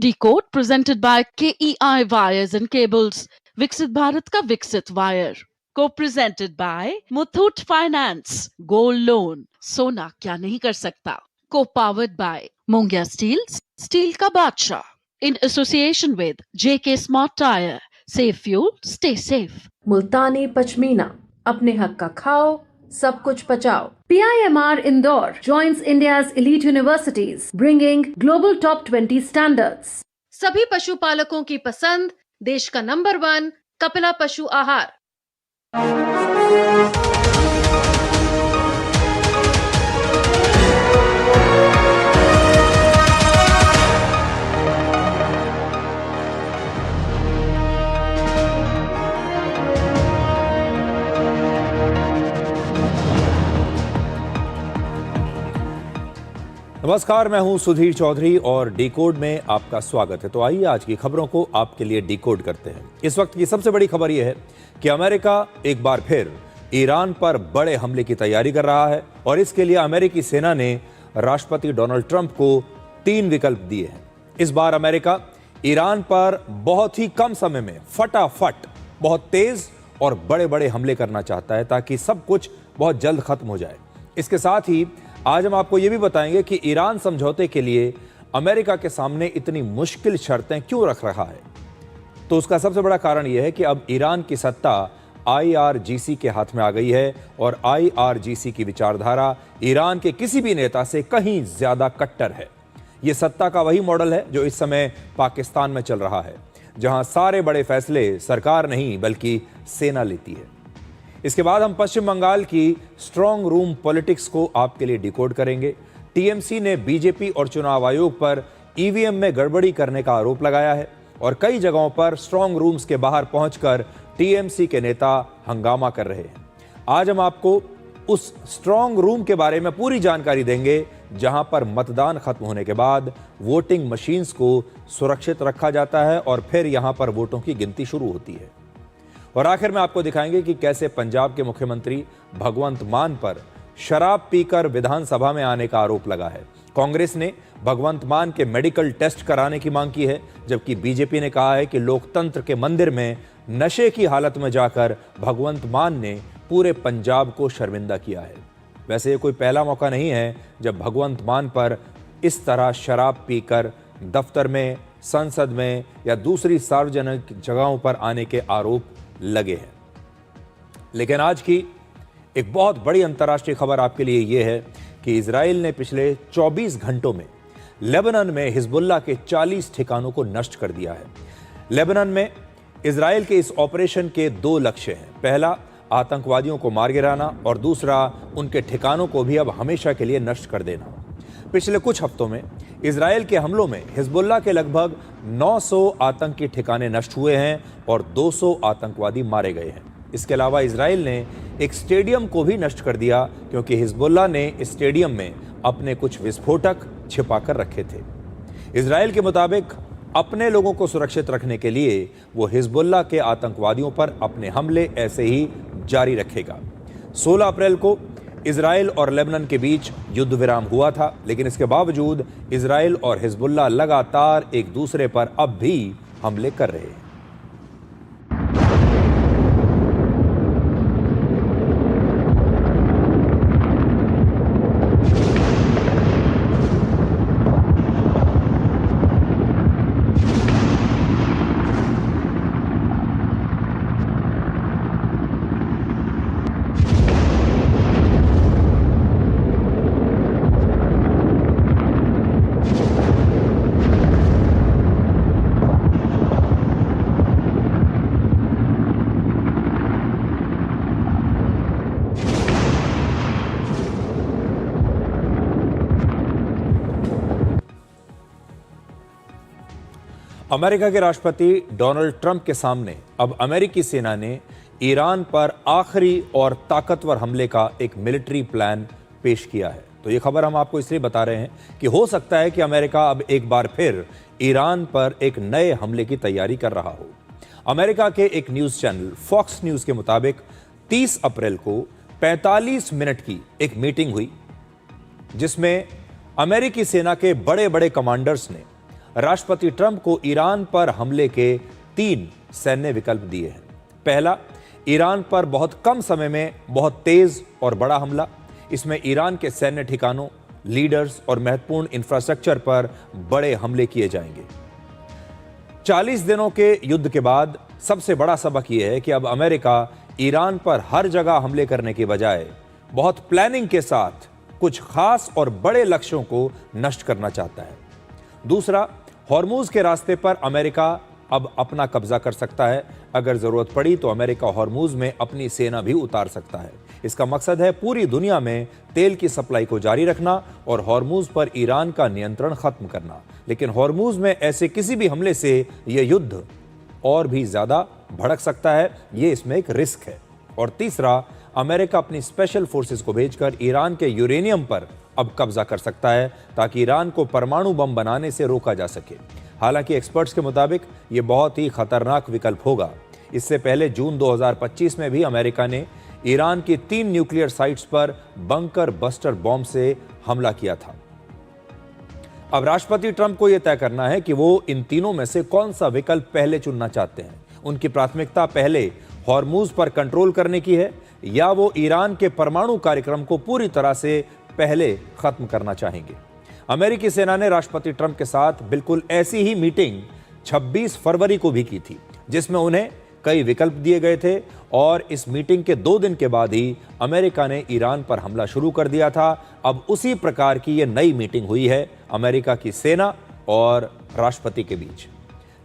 Decode presented by KEI Wires and Cables. विकसित भारत का विकसित wire. Co-presented by Muthoot Finance. Gold Loan. सोना क्या नहीं कर सकता. Co-powered by Mongia Steels. Steel का बादशाह. In association with JK Smart Tire. Save fuel, stay safe. मुल्तानी पश्मीना, अपने हक का खाओ, सब कुछ बचाओ. PIMR Indore joins India's elite universities, bringing global top 20 standards. सभी पशुपालकों की पसंद, देश का नंबर 1 कपिला पशु आहार. नमस्कार, मैं हूं सुधीर चौधरी और डिकोड में आपका स्वागत है। तो आइए आज की खबरों को आपके लिए डिकोड करते हैं। इस वक्त की सबसे बड़ी खबर यह है कि अमेरिका एक बार फिर ईरान पर बड़े हमले की तैयारी कर रहा है और इसके लिए अमेरिकी सेना ने राष्ट्रपति डोनाल्ड ट्रंप को 3 विकल्प दिए हैं। इस बार अमेरिका ईरान पर बहुत ही कम समय में फटाफट बहुत तेज और बड़े बड़े हमले करना चाहता है ताकि सब कुछ बहुत जल्द खत्म हो जाए। इसके साथ ही आज हम आपको यह भी बताएंगे कि ईरान समझौते के लिए अमेरिका के सामने इतनी मुश्किल शर्तें क्यों रख रहा है। तो उसका सबसे बड़ा कारण यह है कि अब ईरान की सत्ता IRGC के हाथ में आ गई है और IRGC की विचारधारा ईरान के किसी भी नेता से कहीं ज्यादा कट्टर है। यह सत्ता का वही मॉडल है जो इस समय पाकिस्तान में चल रहा है, जहां सारे बड़े फैसले सरकार नहीं बल्कि सेना लेती है। इसके बाद हम पश्चिम बंगाल की स्ट्रांग रूम पॉलिटिक्स को आपके लिए डिकोड करेंगे। TMC ने बीजेपी और चुनाव आयोग पर EVM में गड़बड़ी करने का आरोप लगाया है और कई जगहों पर स्ट्रांग रूम्स के बाहर पहुंचकर TMC के नेता हंगामा कर रहे हैं। आज हम आपको उस स्ट्रांग रूम के बारे में पूरी जानकारी देंगे जहां पर मतदान खत्म होने के बाद वोटिंग मशीन्स को सुरक्षित रखा जाता है और फिर यहां पर वोटों की गिनती शुरू होती है। और आखिर में आपको दिखाएंगे कि कैसे पंजाब के मुख्यमंत्री भगवंत मान पर शराब पीकर विधानसभा में आने का आरोप लगा है। कांग्रेस ने भगवंत मान के मेडिकल टेस्ट कराने की मांग की है, जबकि बीजेपी ने कहा है कि लोकतंत्र के मंदिर में नशे की हालत में जाकर भगवंत मान ने पूरे पंजाब को शर्मिंदा किया है। वैसे ये कोई पहला मौका नहीं है जब भगवंत मान पर इस तरह शराब पीकर दफ्तर में, संसद में या दूसरी सार्वजनिक जगहों पर आने के आरोप लगे हैं। लेकिन आज की एक बहुत बड़ी अंतर्राष्ट्रीय खबर आपके लिए यह है कि इजराइल ने पिछले 24 घंटों में लेबनान में हिजबुल्लाह के 40 ठिकानों को नष्ट कर दिया है। लेबनान में इजराइल के इस ऑपरेशन के 2 लक्ष्य हैं। पहला, आतंकवादियों को मार गिराना और दूसरा, उनके ठिकानों को भी अब हमेशा के लिए नष्ट कर देना। पिछले कुछ हफ्तों में इजराइल के हमलों में हिजबुल्लाह के लगभग 900 आतंकी ठिकाने नष्ट हुए हैं और 200 आतंकवादी मारे गए हैं। इसके अलावा इजराइल ने एक स्टेडियम को भी नष्ट कर दिया क्योंकि हिजबुल्लाह ने इस स्टेडियम में अपने कुछ विस्फोटक छिपाकर रखे थे। इजराइल के मुताबिक अपने लोगों को सुरक्षित रखने के लिए वो हिजबुल्लाह के आतंकवादियों पर अपने हमले ऐसे ही जारी रखेगा। 16 अप्रैल को इजराइल और लेबनान के बीच युद्ध विराम हुआ था, लेकिन इसके बावजूद इजराइल और हिजबुल्लाह लगातार एक दूसरे पर अब भी हमले कर रहे हैं। अमेरिका के राष्ट्रपति डोनाल्ड ट्रंप के सामने अब अमेरिकी सेना ने ईरान पर आखिरी और ताकतवर हमले का एक मिलिट्री प्लान पेश किया है। तो ये खबर हम आपको इसलिए बता रहे हैं कि हो सकता है कि अमेरिका अब एक बार फिर ईरान पर एक नए हमले की तैयारी कर रहा हो। अमेरिका के एक न्यूज चैनल फॉक्स न्यूज के मुताबिक 30 अप्रैल को 45 मिनट की एक मीटिंग हुई जिसमें अमेरिकी सेना के बड़े बड़े कमांडर्स ने राष्ट्रपति ट्रंप को ईरान पर हमले के 3 सैन्य विकल्प दिए हैं। पहला, ईरान पर बहुत कम समय में बहुत तेज और बड़ा हमला। इसमें ईरान के सैन्य ठिकानों, लीडर्स और महत्वपूर्ण इंफ्रास्ट्रक्चर पर बड़े हमले किए जाएंगे। 40 दिनों के युद्ध के बाद सबसे बड़ा सबक यह है कि अब अमेरिका ईरान पर हर जगह हमले करने के बजाय बहुत प्लानिंग के साथ कुछ खास और बड़े लक्ष्यों को नष्ट करना चाहता है। दूसरा, हॉर्मूज के रास्ते पर अमेरिका अब अपना कब्जा कर सकता है। अगर जरूरत पड़ी तो अमेरिका हॉर्मूज में अपनी सेना भी उतार सकता है। इसका मकसद है पूरी दुनिया में तेल की सप्लाई को जारी रखना और हॉर्मूज पर ईरान का नियंत्रण खत्म करना। लेकिन हॉर्मूज में ऐसे किसी भी हमले से यह युद्ध और भी ज्यादा भड़क सकता है। यह इसमें एक रिस्क है। और तीसरा, अमेरिका अपनी स्पेशल फोर्सेस को भेजकर ईरान के यूरेनियम पर अब कब्जा कर सकता है ताकि ईरान को परमाणु बम बनाने से रोका जा सके। हालांकि एक्सपर्ट्स के मुताबिक यह बहुत ही खतरनाक विकल्प होगा। इससे पहले जून 2025 में भी अमेरिका ने ईरान की 3 न्यूक्लियर साइट्स पर बंकर बस्टर बॉम्ब से हमला किया था। अब राष्ट्रपति ट्रंप को यह तय करना है कि वो इन तीनों में से कौन सा विकल्प पहले चुनना चाहते हैं। उनकी प्राथमिकता पहले हॉर्मूज पर कंट्रोल करने की है या वो ईरान के परमाणु कार्यक्रम को पूरी तरह से पहले खत्म करना चाहेंगे। अमेरिकी सेना ने राष्ट्रपति ट्रंप के साथ बिल्कुल ऐसी ही मीटिंग 26 फरवरी को भी की थी, जिसमें उन्हें कई विकल्प दिए गए थे। और इस मीटिंग के 2 दिन के बाद ही अमेरिका ने ईरान पर हमला शुरू कर दिया था। अब उसी प्रकार की यह नई मीटिंग हुई है अमेरिका की सेना और राष्ट्रपति के बीच।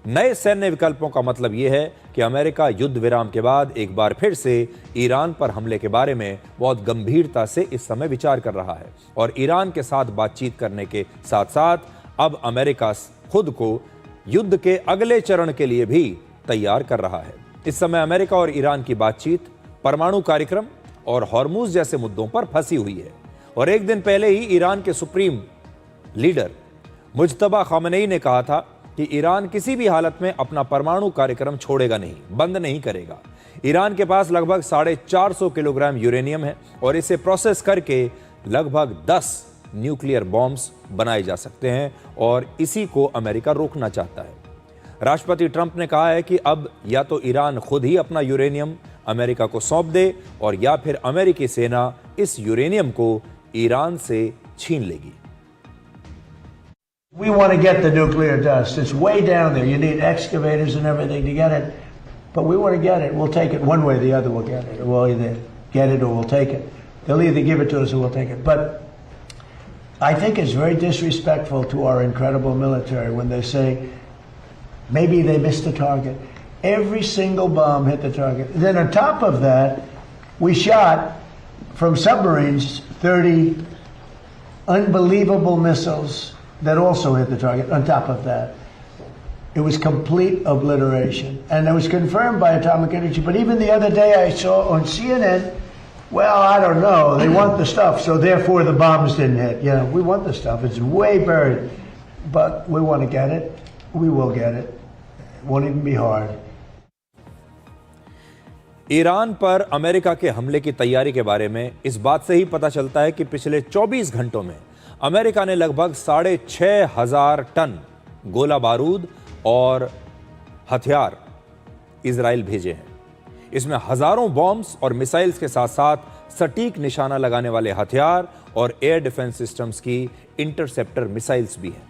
नए सैन्य विकल्पों का मतलब यह है कि अमेरिका युद्ध विराम के बाद एक बार फिर से ईरान पर हमले के बारे में बहुत गंभीरता से इस समय विचार कर रहा है और ईरान के साथ बातचीत करने के साथ साथ अब अमेरिका खुद को युद्ध के अगले चरण के लिए भी तैयार कर रहा है। इस समय अमेरिका और ईरान की बातचीत परमाणु कार्यक्रम और हॉर्मूज जैसे मुद्दों पर फंसी हुई है। और एक दिन पहले ही ईरान के सुप्रीम लीडर मुज्तबा खामेनेई ने कहा था कि ईरान किसी भी हालत में अपना परमाणु कार्यक्रम छोड़ेगा नहीं, बंद नहीं करेगा। ईरान के पास लगभग 450 किलोग्राम यूरेनियम है और इसे प्रोसेस करके लगभग 10 न्यूक्लियर बॉम्ब्स बनाए जा सकते हैं और इसी को अमेरिका रोकना चाहता है। राष्ट्रपति ट्रंप ने कहा है कि अब या तो ईरान खुद ही अपना यूरेनियम अमेरिका को सौंप दे और या फिर अमेरिकी सेना इस यूरेनियम को ईरान से छीन लेगी। We want to get the nuclear dust. It's way down there. You need excavators and everything to get it. But we want to get it. We'll take it one way or the other. We'll get it. We'll either get it or we'll take it. They'll either give it to us or we'll take it. But I think it's very disrespectful to our incredible military when they say maybe they missed the target. Every single bomb hit the target. Then on top of that, we shot from submarines 30 unbelievable missiles that also hit the target. On top of that, it was complete obliteration. And it was confirmed by Atomic Energy. But even the other day I saw on CNN, well, I don't know, they want the stuff, so therefore the bombs didn't hit. You know, we want the stuff. It's way buried. But we want to get it. We will get it. It won't even be hard. Iran पर America के हमले की तैयारी के बारे में इस बात से ही पता चलता है कि पिछले 24 घंटों में अमेरिका ने लगभग 6,500 टन गोला बारूद और हथियार इजराइल भेजे हैं। इसमें हजारों बॉम्ब्स और मिसाइल्स के साथ साथ सटीक निशाना लगाने वाले हथियार और एयर डिफेंस सिस्टम्स की इंटरसेप्टर मिसाइल्स भी हैं।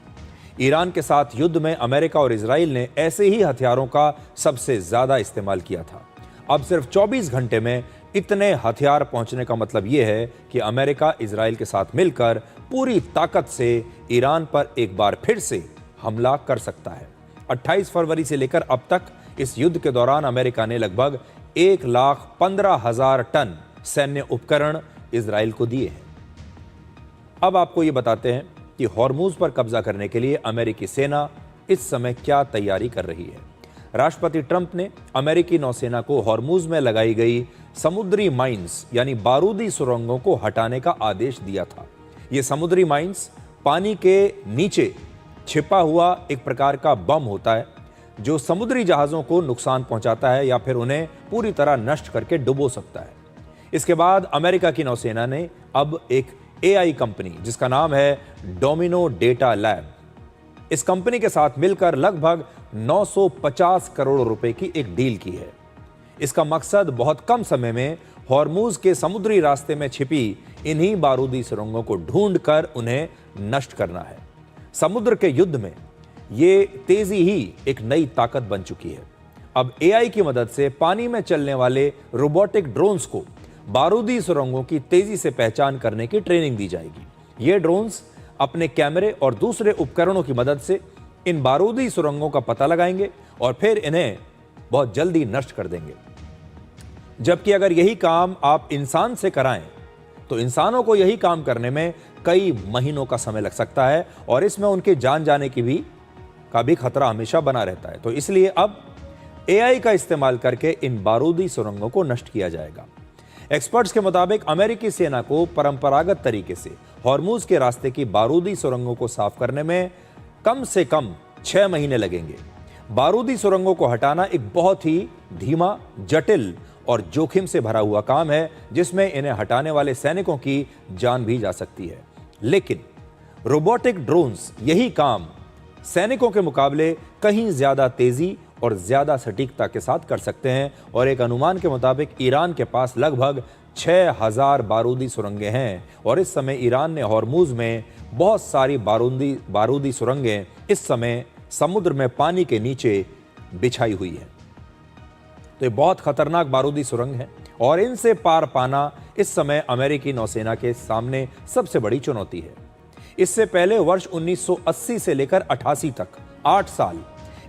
ईरान के साथ युद्ध में अमेरिका और इजराइल ने ऐसे ही हथियारों का सबसे ज्यादा इस्तेमाल किया था। अब सिर्फ 24 घंटे में इतने हथियार पहुंचने का मतलब यह है कि अमेरिका इजराइल के साथ मिलकर पूरी ताकत से ईरान पर एक बार फिर से हमला कर सकता है। 28 फरवरी से लेकर अब तक इस युद्ध के दौरान अमेरिका ने लगभग 1,15,000 टन सैन्य उपकरण इजराइल को दिए हैं। अब आपको यह बताते हैं कि हॉर्मूज पर कब्जा करने के लिए अमेरिकी सेना इस समय क्या तैयारी कर रही है। राष्ट्रपति ट्रंप ने अमेरिकी नौसेना को हॉर्मूज में लगाई गई समुद्री माइंस यानी बारूदी सुरंगों को हटाने का आदेश दिया था। ये समुद्री माइंस पानी के नीचे छिपा हुआ एक प्रकार का बम होता है जो समुद्री जहाजों को नुकसान पहुंचाता है या फिर उन्हें पूरी तरह नष्ट करके डुबो सकता है। इसके बाद अमेरिका की नौसेना ने अब एक AI कंपनी जिसका नाम है डोमिनो डेटा लैब, इस कंपनी के साथ मिलकर लगभग 950 करोड़ रुपए की एक डील की है। इसका मकसद बहुत कम समय में हॉर्मूज के समुद्री रास्ते में छिपी इन्हीं बारूदी सुरंगों को ढूंढकर उन्हें नष्ट करना है। समुद्र के युद्ध में ये तेजी ही एक नई ताकत बन चुकी है। अब एआई की मदद से पानी में चलने वाले रोबोटिक ड्रोन्स को बारूदी सुरंगों की तेजी से पहचान करने की ट्रेनिंग दी जाएगी। ये ड्रोन्स अपने कैमरे और दूसरे उपकरणों की मदद से इन बारूदी सुरंगों का पता लगाएंगे और फिर इन्हें बहुत जल्दी नष्ट कर देंगे। जबकि अगर यही काम आप इंसान से कराएं तो इंसानों को यही काम करने में कई महीनों का समय लग सकता है और इसमें उनके जान जाने की भी खतरा हमेशा बना रहता है। तो इसलिए अब एआई का इस्तेमाल करके इन बारूदी सुरंगों को नष्ट किया जाएगा। एक्सपर्ट्स के मुताबिक अमेरिकी सेना को परंपरागत तरीके से हॉर्मूज के रास्ते की बारूदी सुरंगों को साफ करने में कम से कम 6 महीने लगेंगे। बारूदी सुरंगों को हटाना एक बहुत ही धीमा, जटिल और जोखिम से भरा हुआ काम है, जिसमें इन्हें हटाने वाले सैनिकों की जान भी जा सकती है। लेकिन रोबोटिक ड्रोन्स यही काम सैनिकों के मुकाबले कहीं ज्यादा तेजी और ज्यादा सटीकता के साथ कर सकते हैं और एक अनुमान के मुताबिक ईरान के पास लगभग 6000 बारूदी सुरंगें हैं और इस समय ईरान ने हॉर्मूज में बहुत सारी बारूदी सुरंगें इस समय समुद्र में पानी के नीचे बिछाई हुई है। तो ये बहुत खतरनाक बारूदी सुरंग है और इनसे पार पाना इस समय अमेरिकी नौसेना के सामने सबसे बड़ी चुनौती है। इससे पहले वर्ष 1980 से लेकर 88 तक 8 साल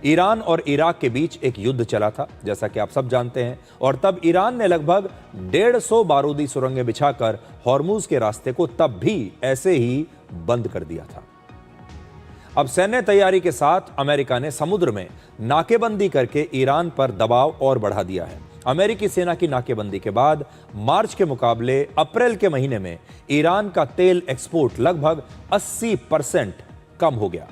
ईरान और इराक के बीच एक युद्ध चला था, जैसा कि आप सब जानते हैं, और तब ईरान ने लगभग 150 बारूदी सुरंगें बिछाकर हॉर्मूज के रास्ते को तब भी ऐसे ही बंद कर दिया था। अब सैन्य तैयारी के साथ अमेरिका ने समुद्र में नाकेबंदी करके ईरान पर दबाव और बढ़ा दिया है। अमेरिकी सेना की नाकेबंदी के बाद मार्च के मुकाबले अप्रैल के महीने में ईरान का तेल एक्सपोर्ट लगभग 80% कम हो गया।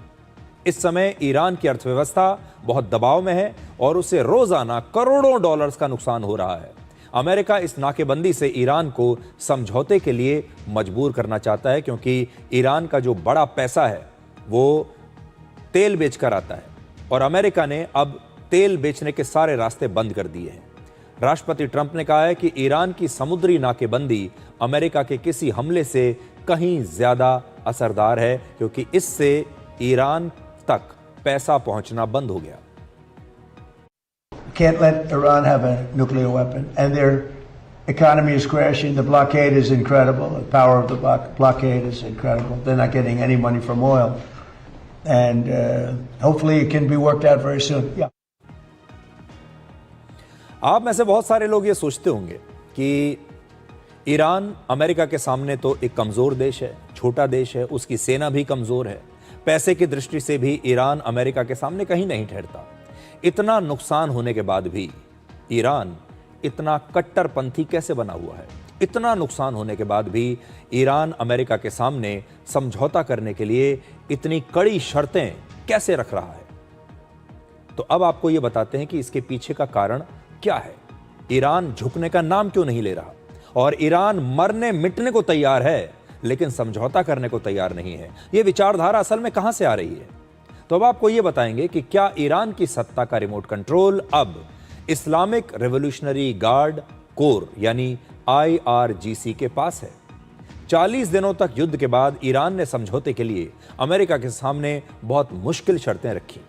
इस समय ईरान की अर्थव्यवस्था बहुत दबाव में है और उसे रोजाना करोड़ों डॉलर्स का नुकसान हो रहा है। अमेरिका इस नाकेबंदी से ईरान को समझौते के लिए मजबूर करना चाहता है, क्योंकि ईरान का जो बड़ा पैसा है वो तेल बेचकर आता है और अमेरिका ने अब तेल बेचने के सारे रास्ते बंद कर दिए हैं। राष्ट्रपति ट्रंप ने कहा है कि ईरान की समुद्री नाकेबंदी अमेरिका के किसी हमले से कहीं ज्यादा असरदार है, क्योंकि इससे ईरान तक पैसा पहुंचना बंद हो गया। Can't let Iran have a nuclear weapon, and their economy is crashing. The blockade is incredible. The power of the blockade is incredible. They're not getting any money from oil, and hopefully it can be worked out very soon. Yeah. आप में से बहुत सारे लोग ये सोचते होंगे कि ईरान अमेरिका के सामने तो एक कमजोर देश है, छोटा देश है, उसकी सेना भी कमजोर है, पैसे की दृष्टि से भी ईरान अमेरिका के सामने कहीं नहीं ठहरता। इतना नुकसान होने के बाद भी ईरान इतना कट्टरपंथी कैसे बना हुआ है? इतना नुकसान होने के बाद भी ईरान अमेरिका के सामने समझौता करने के लिए इतनी कड़ी शर्तें कैसे रख रहा है? तो अब आपको यह बताते हैं कि इसके पीछे का कारण क्या है। ईरान झुकने का नाम क्यों नहीं ले रहा? और ईरान मरने मिटने को तैयार है लेकिन समझौता करने को तैयार नहीं है। यह विचारधारा असल में कहां से आ रही है? तो अब आपको यह बताएंगे कि क्या ईरान की सत्ता का रिमोट कंट्रोल अब इस्लामिक रेवोल्यूशनरी गार्ड कोर यानी IRGC के पास है। 40 दिनों तक युद्ध के बाद ईरान ने समझौते के लिए अमेरिका के सामने बहुत मुश्किल शर्तें रखी।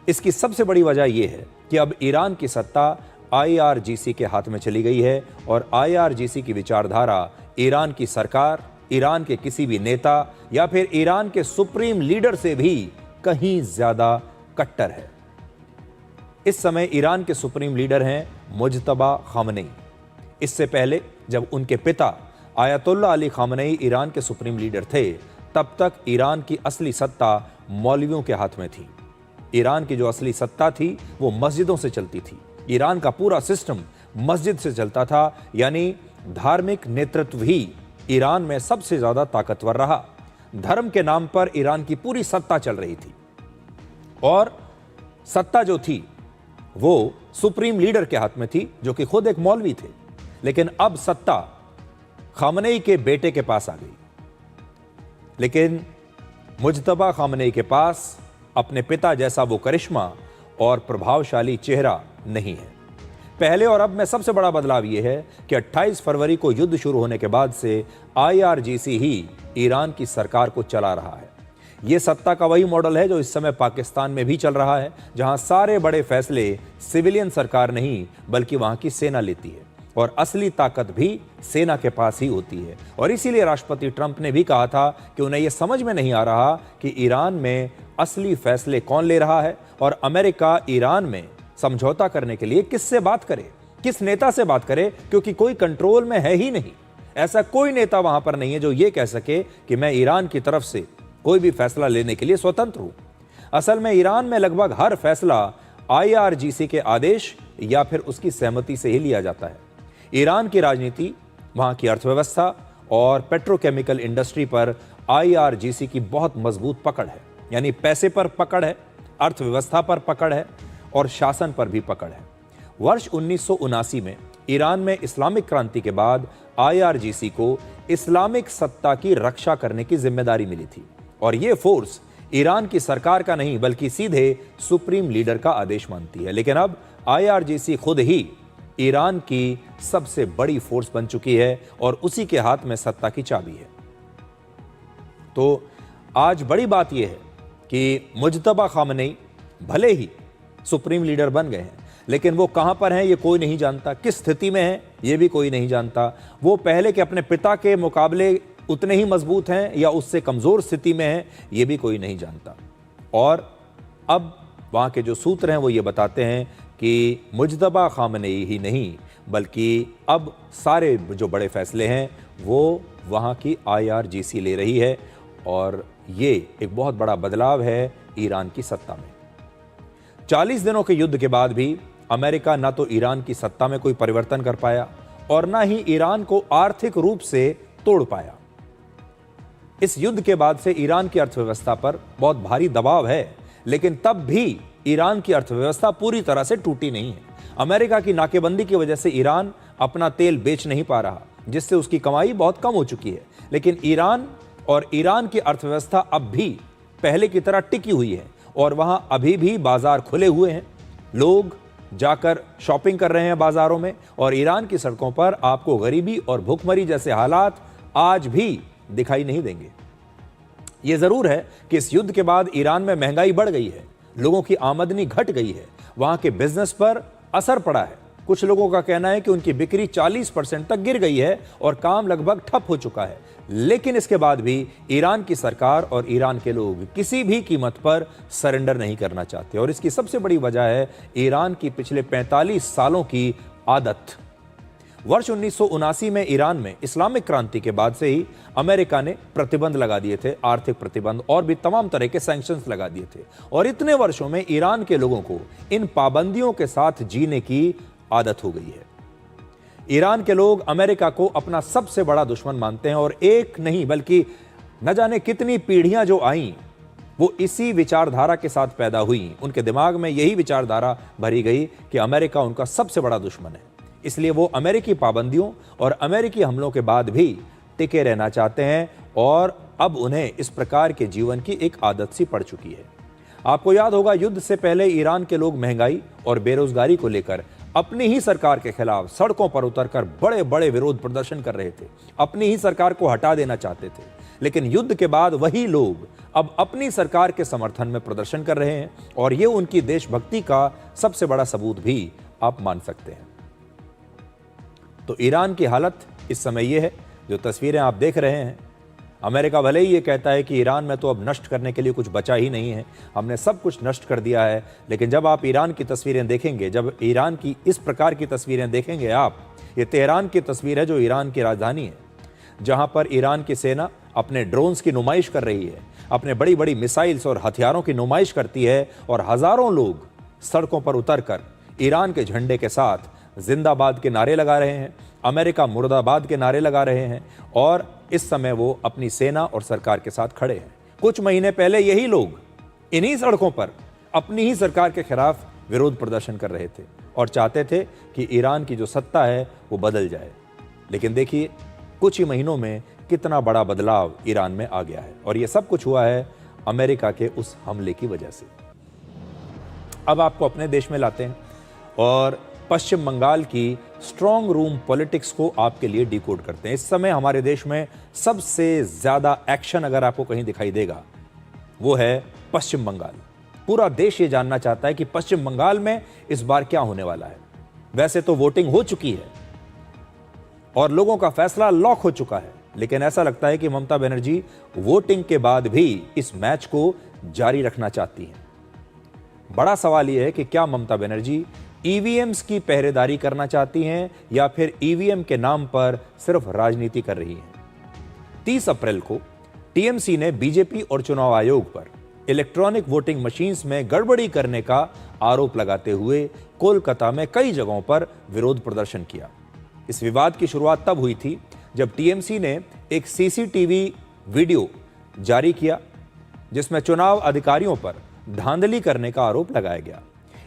इसकी सबसे बड़ी वजह यह है कि अब ईरान की सत्ता IRGC के हाथ में चली गई है और IRGC की विचारधारा ईरान की सरकार, ईरान के किसी भी नेता या फिर ईरान के सुप्रीम लीडर से भी कहीं ज्यादा कट्टर है। इस समय ईरान के सुप्रीम लीडर हैं मुज्तबा खामनेई। इससे पहले जब उनके पिता आयतुल्लाह अली खामनेई ईरान के सुप्रीम लीडर थे, तब तक ईरान की असली सत्ता मौलवियों के हाथ में थी। ईरान की जो असली सत्ता थी वो मस्जिदों से चलती थी। ईरान का पूरा सिस्टम मस्जिद से चलता था, यानी धार्मिक नेतृत्व ही ईरान में सबसे ज्यादा ताकतवर रहा। धर्म के नाम पर ईरान की पूरी सत्ता चल रही थी और सत्ता जो थी वो सुप्रीम लीडर के हाथ में थी, जो कि खुद एक मौलवी थे। लेकिन अब सत्ता खामनेई के बेटे के पास आ गई। लेकिन मुज्तबा खामनेई के पास अपने पिता जैसा वो करिश्मा और प्रभावशाली चेहरा नहीं है। पहले और अब में सबसे बड़ा बदलाव यह है कि 28 फरवरी को युद्ध शुरू होने के बाद से IRGC ही ईरान की सरकार को चला रहा है। यह सत्ता का वही मॉडल है जो इस समय पाकिस्तान में भी चल रहा है, जहां सारे बड़े फैसले सिविलियन सरकार नहीं बल्कि वहां की सेना लेती है और असली ताकत भी सेना के पास ही होती है। और इसीलिए राष्ट्रपति ट्रंप ने भी कहा था कि उन्हें यह समझ में नहीं आ रहा कि ईरान में असली फैसले कौन ले रहा है और अमेरिका ईरान में समझौता करने के लिए किससे बात करे, किस नेता से बात करे, क्योंकि कोई कंट्रोल में है ही नहीं। ऐसा कोई नेता वहां पर नहीं है जो ये कह सके कि मैं ईरान की तरफ से कोई भी फैसला लेने के लिए स्वतंत्र हूं। असल में ईरान में लगभग हर फैसला IRGC के आदेश या फिर उसकी सहमति से ही लिया जाता है। ईरान की राजनीति, वहां की अर्थव्यवस्था और पेट्रोकेमिकल इंडस्ट्री पर IRGC की बहुत मजबूत पकड़ है। यानी पैसे पर पकड़ है, अर्थव्यवस्था पर पकड़ है और शासन पर भी पकड़ है। वर्ष 1979 में ईरान में इस्लामिक क्रांति के बाद IRGC को इस्लामिक सत्ता की रक्षा करने की जिम्मेदारी मिली थी और यह फोर्स ईरान की सरकार का नहीं बल्कि सीधे सुप्रीम लीडर का आदेश मानती है। लेकिन अब IRGC खुद ही ईरान की सबसे बड़ी फोर्स बन चुकी है और उसी के हाथ में सत्ता की चाबी है। तो आज बड़ी बात यह है कि मुज्तबा खामनेई भले ही सुप्रीम लीडर बन गए हैं, लेकिन वो कहां पर हैं ये कोई नहीं जानता, किस स्थिति में हैं ये भी कोई नहीं जानता। वो पहले के अपने पिता के मुकाबले उतने ही मजबूत हैं या उससे कमजोर स्थिति में हैं ये भी कोई नहीं जानता। और अब वहां के जो सूत्र हैं वो ये बताते हैं कि मुज्तबा खामनेई ही नहीं बल्कि अब सारे जो बड़े फैसले हैं वो वहां की IRGC ले रही है और ये एक बहुत बड़ा बदलाव है ईरान की सत्ता में। 40 दिनों के युद्ध के बाद भी अमेरिका ना तो ईरान की सत्ता में कोई परिवर्तन कर पाया और ना ही ईरान को आर्थिक रूप से तोड़ पाया। इस युद्ध के बाद से ईरान की अर्थव्यवस्था पर बहुत भारी दबाव है, लेकिन तब भी ईरान की अर्थव्यवस्था पूरी तरह से टूटी नहीं है। अमेरिका की नाकेबंदी की वजह से ईरान अपना तेल बेच नहीं पा रहा, जिससे उसकी कमाई बहुत कम हो चुकी है। लेकिन ईरान और ईरान की अर्थव्यवस्था अब भी पहले की तरह टिकी हुई है और वहां अभी भी बाजार खुले हुए हैं। लोग जाकर शॉपिंग कर रहे हैं बाजारों में और ईरान की सड़कों पर आपको गरीबी और भूखमरी जैसे हालात आज भी दिखाई नहीं देंगे। यह जरूर है कि इस युद्ध के बाद ईरान में महंगाई बढ़ गई है, लोगों की आमदनी घट गई है, वहां के बिजनेस पर असर पड़ा है। कुछ लोगों का कहना है कि उनकी बिक्री 40% तक गिर गई है और काम लगभग ठप हो चुका है। लेकिन इसके बाद भी ईरान की सरकार और ईरान के लोग किसी भी कीमत पर सरेंडर नहीं करना चाहते और इसकी सबसे बड़ी वजह है ईरान की पिछले 45 सालों की आदत। वर्ष 1979 में ईरान में इस्लामिक क्रांति के बाद से ही अमेरिका ने प्रतिबंध लगा दिए थे, आर्थिक प्रतिबंध और भी तमाम तरह के सैंक्शंस लगा दिए थे और इतने वर्षों में ईरान के लोगों को इन पाबंदियों के साथ जीने की आदत हो गई है। ईरान के लोग अमेरिका को अपना सबसे बड़ा दुश्मन मानते हैं और एक नहीं बल्कि न जाने कितनी पीढ़ियां जो आईं वो इसी विचारधारा के साथ पैदा हुई। उनके दिमाग में यही विचारधारा भरी गई कि अमेरिका उनका सबसे बड़ा दुश्मन है, इसलिए वो अमेरिकी पाबंदियों और अमेरिकी हमलों के बाद भी टिके रहना चाहते हैं और अब उन्हें इस प्रकार के जीवन की एक आदत सी पड़ चुकी है। आपको याद होगा युद्ध से पहले ईरान के लोग महंगाई और बेरोजगारी को लेकर अपनी ही सरकार के खिलाफ सड़कों पर उतरकर बड़े बड़े विरोध प्रदर्शन कर रहे थे, अपनी ही सरकार को हटा देना चाहते थे। लेकिन युद्ध के बाद वही लोग अब अपनी सरकार के समर्थन में प्रदर्शन कर रहे हैं और ये उनकी देशभक्ति का सबसे बड़ा सबूत भी आप मान सकते हैं। तो ईरान की हालत इस समय यह है, जो तस्वीरें आप देख रहे हैं। अमेरिका भले ही ये कहता है कि ईरान में तो अब नष्ट करने के लिए कुछ बचा ही नहीं है, हमने सब कुछ नष्ट कर दिया है, लेकिन जब आप ईरान की तस्वीरें देखेंगे, जब ईरान की इस प्रकार की तस्वीरें देखेंगे आप, ये तेहरान की तस्वीर है जो ईरान की राजधानी है, जहां पर ईरान की सेना अपने ड्रोन्स की नुमाइश कर रही है, अपने बड़ी बड़ी मिसाइल्स और हथियारों की नुमाइश करती है और हजारों लोग सड़कों पर उतरकर ईरान के झंडे के साथ जिंदाबाद के नारे लगा रहे हैं, अमेरिका मुर्दाबाद के नारे लगा रहे हैं और इस समय वो अपनी सेना और सरकार के साथ खड़े हैं। कुछ महीने पहले यही लोग इन्हीं सड़कों पर अपनी ही सरकार के खिलाफ विरोध प्रदर्शन कर रहे थे और चाहते थे कि ईरान की जो सत्ता है वो बदल जाए। लेकिन देखिए कुछ ही महीनों में कितना बड़ा बदलाव ईरान में आ गया है और ये सब कुछ हुआ है अमेरिका के उस हमले की वजह से। अब आपको अपने देश में लाते हैं और पश्चिम बंगाल की स्ट्रांग रूम पॉलिटिक्स को आपके लिए डिकोड करते हैं। इस समय हमारे देश में सबसे ज्यादा एक्शन अगर आपको कहीं दिखाई देगा वो है पश्चिम बंगाल। पूरा देश ये जानना चाहता है कि पश्चिम बंगाल में इस बार क्या होने वाला है। वैसे तो वोटिंग हो चुकी है और लोगों का फैसला लॉक हो चुका है, लेकिन ऐसा लगता है कि ममता बनर्जी वोटिंग के बाद भी इस मैच को जारी रखना चाहती हैं। बड़ा सवाल यह है कि क्या ममता बनर्जी ईवीएम्स की पहरेदारी करना चाहती हैं या फिर ईवीएम के नाम पर सिर्फ राजनीति कर रही हैं। 30 अप्रैल को टीएमसी ने बीजेपी और चुनाव आयोग पर इलेक्ट्रॉनिक वोटिंग मशीन्स में गड़बड़ी करने का आरोप लगाते हुए कोलकाता में कई जगहों पर विरोध प्रदर्शन किया। इस विवाद की शुरुआत तब हुई थी जब टीएमसी ने एक सीसीटीवी वीडियो जारी किया जिसमें चुनाव अधिकारियों पर धांधली करने का आरोप लगाया गया।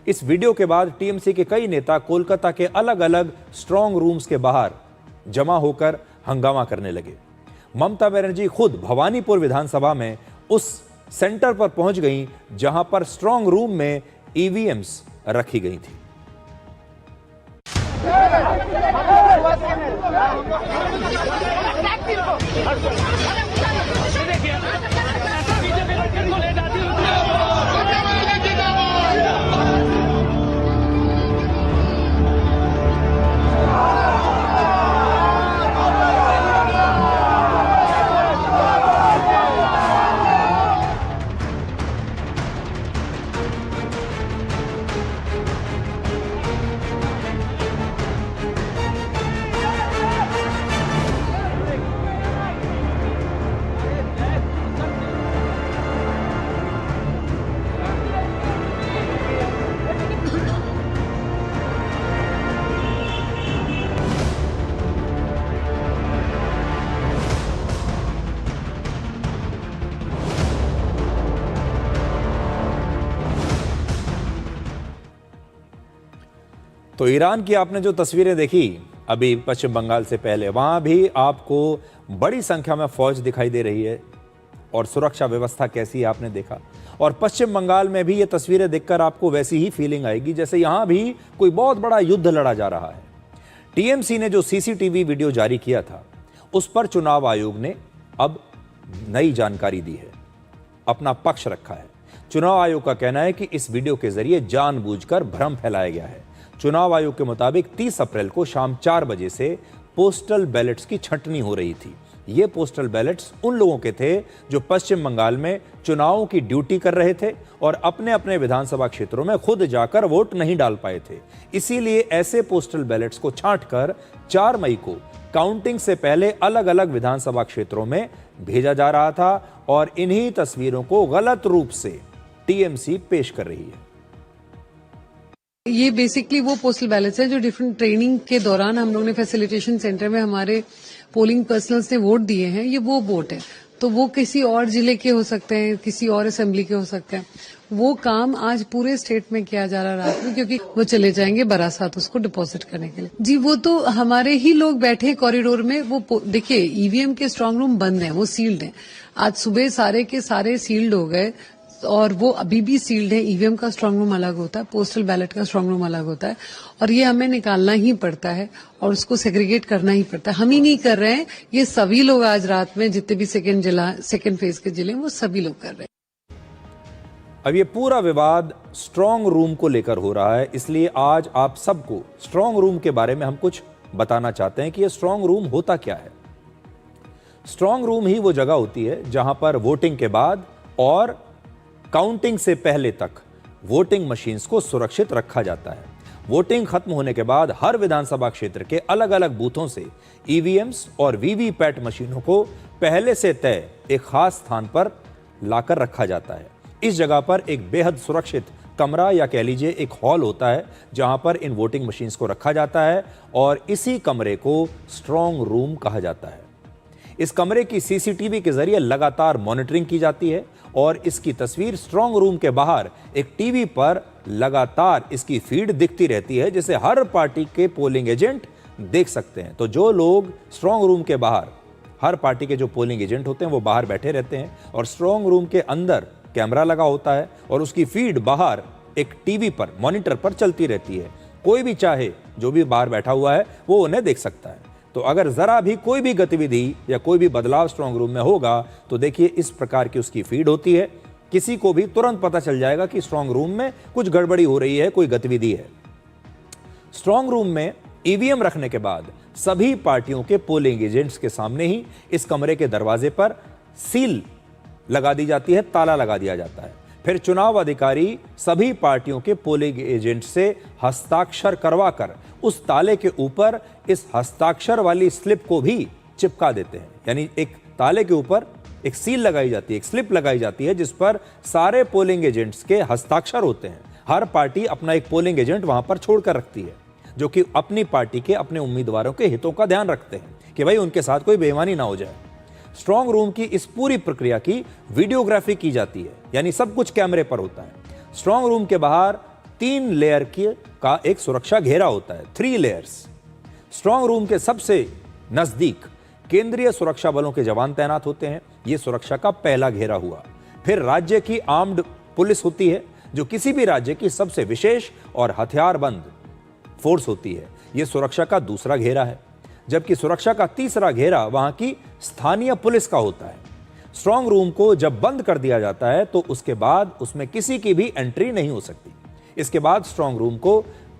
इस वीडियो के बाद टीएमसी के कई नेता कोलकाता के अलग अलग स्ट्रांग रूम्स के बाहर जमा होकर हंगामा करने लगे। ममता बनर्जी खुद भवानीपुर विधानसभा में उस सेंटर पर पहुंच गईं जहां पर स्ट्रांग रूम में ईवीएम्स रखी गई थी। तो ईरान की आपने जो तस्वीरें देखी अभी पश्चिम बंगाल से पहले, वहां भी आपको बड़ी संख्या में फौज दिखाई दे रही है और सुरक्षा व्यवस्था कैसी है आपने देखा। और पश्चिम बंगाल में भी ये तस्वीरें देखकर आपको वैसी ही फीलिंग आएगी जैसे यहां भी कोई बहुत बड़ा युद्ध लड़ा जा रहा है। टीएमसी ने जो सीसीटीवी वीडियो जारी किया था उस पर चुनाव आयोग ने अब नई जानकारी दी है, अपना पक्ष रखा है। चुनाव आयोग का कहना है कि इस वीडियो के जरिए जानबूझकर भ्रम फैलाया गया है। चुनाव आयोग के मुताबिक 30 अप्रैल को शाम 4 बजे से पोस्टल बैलेट्स की छंटनी हो रही थी। ये पोस्टल बैलेट्स उन लोगों के थे जो पश्चिम बंगाल में चुनावों की ड्यूटी कर रहे थे और अपने अपने विधानसभा क्षेत्रों में खुद जाकर वोट नहीं डाल पाए थे। इसीलिए ऐसे पोस्टल बैलेट्स को छांटकर 4 मई को काउंटिंग से पहले अलग अलग विधानसभा क्षेत्रों में भेजा जा रहा था और इन्हीं तस्वीरों को गलत रूप से टीएमसी पेश कर रही है। ये बेसिकली वो पोस्टल बैलेट्स है जो डिफरेंट ट्रेनिंग के दौरान हम लोग ने फैसिलिटेशन सेंटर में हमारे पोलिंग पर्सनल्स ने वोट दिए हैं। ये वो वोट है, तो वो किसी और जिले के हो सकते हैं, किसी और असेंबली के हो सकते हैं। वो काम आज पूरे स्टेट में किया जा रहा है रात में, क्योंकि वो चले जाएंगे बरासात उसको डिपॉजिट करने के लिए। जी, वो तो हमारे ही लोग बैठे कॉरिडोर में। वो देखिए, ईवीएम के स्ट्रांग रूम बंद हैं, वो सील्ड हैं। आज सुबह सारे के सारे सील्ड हो गए और वो अभी भी सील्ड है। ईवीएम का स्ट्रांग रूम अलग होता है, पोस्टल बैलेट का स्ट्रांग रूम अलग होता है और ये हमें निकालना ही पड़ता है और उसको सेग्रीगेट करना ही पड़ता है। हम ही नहीं कर रहे हैं, ये सभी लोग आज रात में जितने भी सेकेंड फेज के जिले वो सभी लोग कर रहे हैं। अब ये पूरा विवाद स्ट्रांग रूम को लेकर हो रहा है, इसलिए आज आप सबको स्ट्रांग रूम के बारे में हम कुछ बताना चाहते हैं कि ये स्ट्रांग रूम होता क्या है। स्ट्रांग रूम ही वो जगह होती है जहां पर वोटिंग के बाद और काउंटिंग से पहले तक वोटिंग मशीन्स को सुरक्षित रखा जाता है। वोटिंग खत्म होने के बाद हर विधानसभा क्षेत्र के अलग अलग बूथों से ईवीएम्स और वीवीपैट मशीनों को पहले से तय एक खास स्थान पर लाकर रखा जाता है। इस जगह पर एक बेहद सुरक्षित कमरा या कह लीजिए एक हॉल होता है जहां पर इन वोटिंग मशीन्स को रखा जाता है और इसी कमरे को स्ट्रांग रूम कहा जाता है। इस कमरे की सीसीटीवी के जरिए लगातार मॉनिटरिंग की जाती है और इसकी तस्वीर स्ट्रांग रूम के बाहर एक टीवी पर लगातार इसकी फीड दिखती रहती है, जिसे हर पार्टी के पोलिंग एजेंट देख सकते हैं। तो जो लोग स्ट्रांग रूम के बाहर हर पार्टी के जो पोलिंग एजेंट होते हैं वो बाहर बैठे रहते हैं और स्ट्रांग रूम के अंदर कैमरा लगा होता है और उसकी फीड बाहर एक टीवी पर, मॉनिटर पर चलती रहती है। कोई भी चाहे जो भी बाहर बैठा हुआ है वो उन्हें देख सकता है। तो अगर जरा भी कोई भी गतिविधि या कोई भी बदलाव स्ट्रांग रूम में होगा तो देखिए इस प्रकार की उसकी फीड होती है। किसी को भी तुरंत पता चल जाएगा कि स्ट्रांग रूम में कुछ गड़बड़ी हो रही है, कोई गतिविधि है। स्ट्रांग रूम में ईवीएम रखने के बाद सभी पार्टियों के पोलिंग एजेंट्स के सामने ही इस कमरे के दरवाजे पर सील लगा दी जाती है, ताला लगा दिया जाता है। फिर चुनाव अधिकारी सभी पार्टियों के पोलिंग एजेंट से हस्ताक्षर करवाकर उस ताले के ऊपर इस हस्ताक्षर वाली स्लिप को भी चिपका देते हैं। यानी एक ताले के ऊपर एक सील लगाई जाती है, एक स्लिप लगाई जाती है जिस पर सारे पोलिंग एजेंट्स के हस्ताक्षर होते हैं। हर पार्टी अपना एक पोलिंग एजेंट वहां पर छोड़कर रखती है जो कि अपनी पार्टी के, अपने उम्मीदवारों के हितों का ध्यान रखते हैं कि भाई उनके साथ कोई बेईमानी ना हो जाए। स्ट्रांग रूम की इस पूरी प्रक्रिया की वीडियोग्राफी की जाती है, यानी सब कुछ कैमरे पर होता है। स्ट्रांग रूम के बाहर 3 लेयर का एक सुरक्षा घेरा होता है, 3 लेयर्स। स्ट्रांग रूम के सबसे नजदीक केंद्रीय सुरक्षा बलों के जवान तैनात होते हैं। यह सुरक्षा का पहला घेरा हुआ। फिर राज्य की आर्म्ड पुलिस होती है जो किसी भी राज्य की सबसे विशेष और हथियारबंद फोर्स होती है। यह सुरक्षा का दूसरा घेरा है, जबकि सुरक्षा का तीसरा घेरा वहां की स्थानीय पुलिस का होता है। स्ट्रांग रूम को जब बंद कर दिया जाता है तो उसके बाद उसमें किसी की भी एंट्री नहीं हो सकती। इसके बाद स्ट्रांग रूम को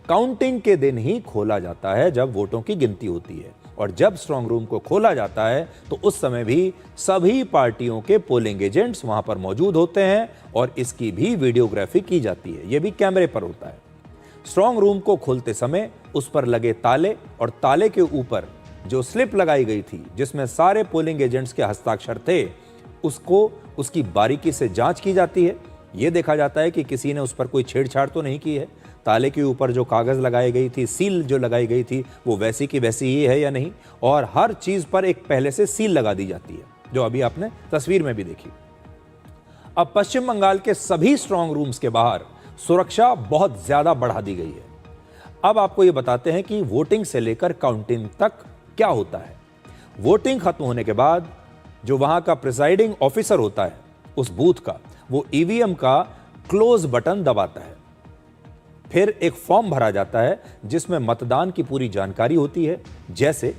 काउंटिंग के दिन ही खोला जाता है जब वोटों की गिनती होती है। और जब स्ट्रांग रूम को खोला जाता है तो उस समय भी सभी पार्टियों के पोलिंग एजेंट्स वहां पर मौजूद होते हैं और इसकी भी वीडियोग्राफी की जाती है। यह भी कैमरे पर होता है। स्ट्रांग रूम को खोलते समय उस पर लगे ताले और ताले के ऊपर जो स्लिप लगाई गई थी जिसमें सारे पोलिंग एजेंट्स के हस्ताक्षर थे, उसको उसकी बारीकी से जांच की जाती है। यह देखा जाता है कि किसी ने उस पर कोई छेड़छाड़ तो नहीं की है। ताले के ऊपर जो कागज लगाई गई थी, सील जो लगाई गई थी, वो वैसी की वैसी ही है या नहीं। और हर चीज पर एक पहले से सील लगा दी जाती है, जो अभी आपने तस्वीर में भी देखी। अब पश्चिम बंगाल के सभी स्ट्रांग रूम्स के बाहर सुरक्षा बहुत ज्यादा बढ़ा दी गई है। अब आपको यह बताते हैं कि वोटिंग से लेकर काउंटिंग तक क्या होता है। वोटिंग खत्म होने के बाद जो वहां का प्रिसाइडिंग ऑफिसर होता है उस बूथ का, वो ईवीएम का क्लोज बटन दबाता है। फिर एक फॉर्म भरा जाता है जिसमें मतदान की पूरी जानकारी होती है, जैसे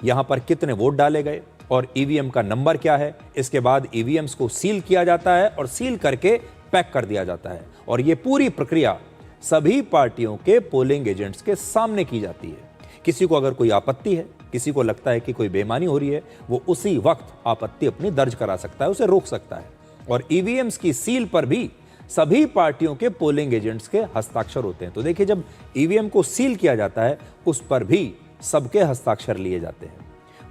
यहां पर कितने वोट डाले गए और ईवीएम का नंबर क्या है। इसके बाद ईवीएम्स को सील किया जाता है और सील करके पैक कर दिया जाता है। और यह पूरी प्रक्रिया सभी पार्टियों के पोलिंग एजेंट्स के सामने की जाती है। किसी को अगर कोई आपत्ति है, किसी को लगता है कि कोई बेईमानी हो रही है, वो उसी वक्त आपत्ति अपनी दर्ज करा सकता है, उसे रोक सकता है। और ईवीएम्स की सील पर भी सभी पार्टियों के पोलिंग एजेंट्स के हस्ताक्षर होते हैं। तो देखिए, जब ईवीएम को सील किया जाता है उस पर भी सबके हस्ताक्षर लिए जाते हैं।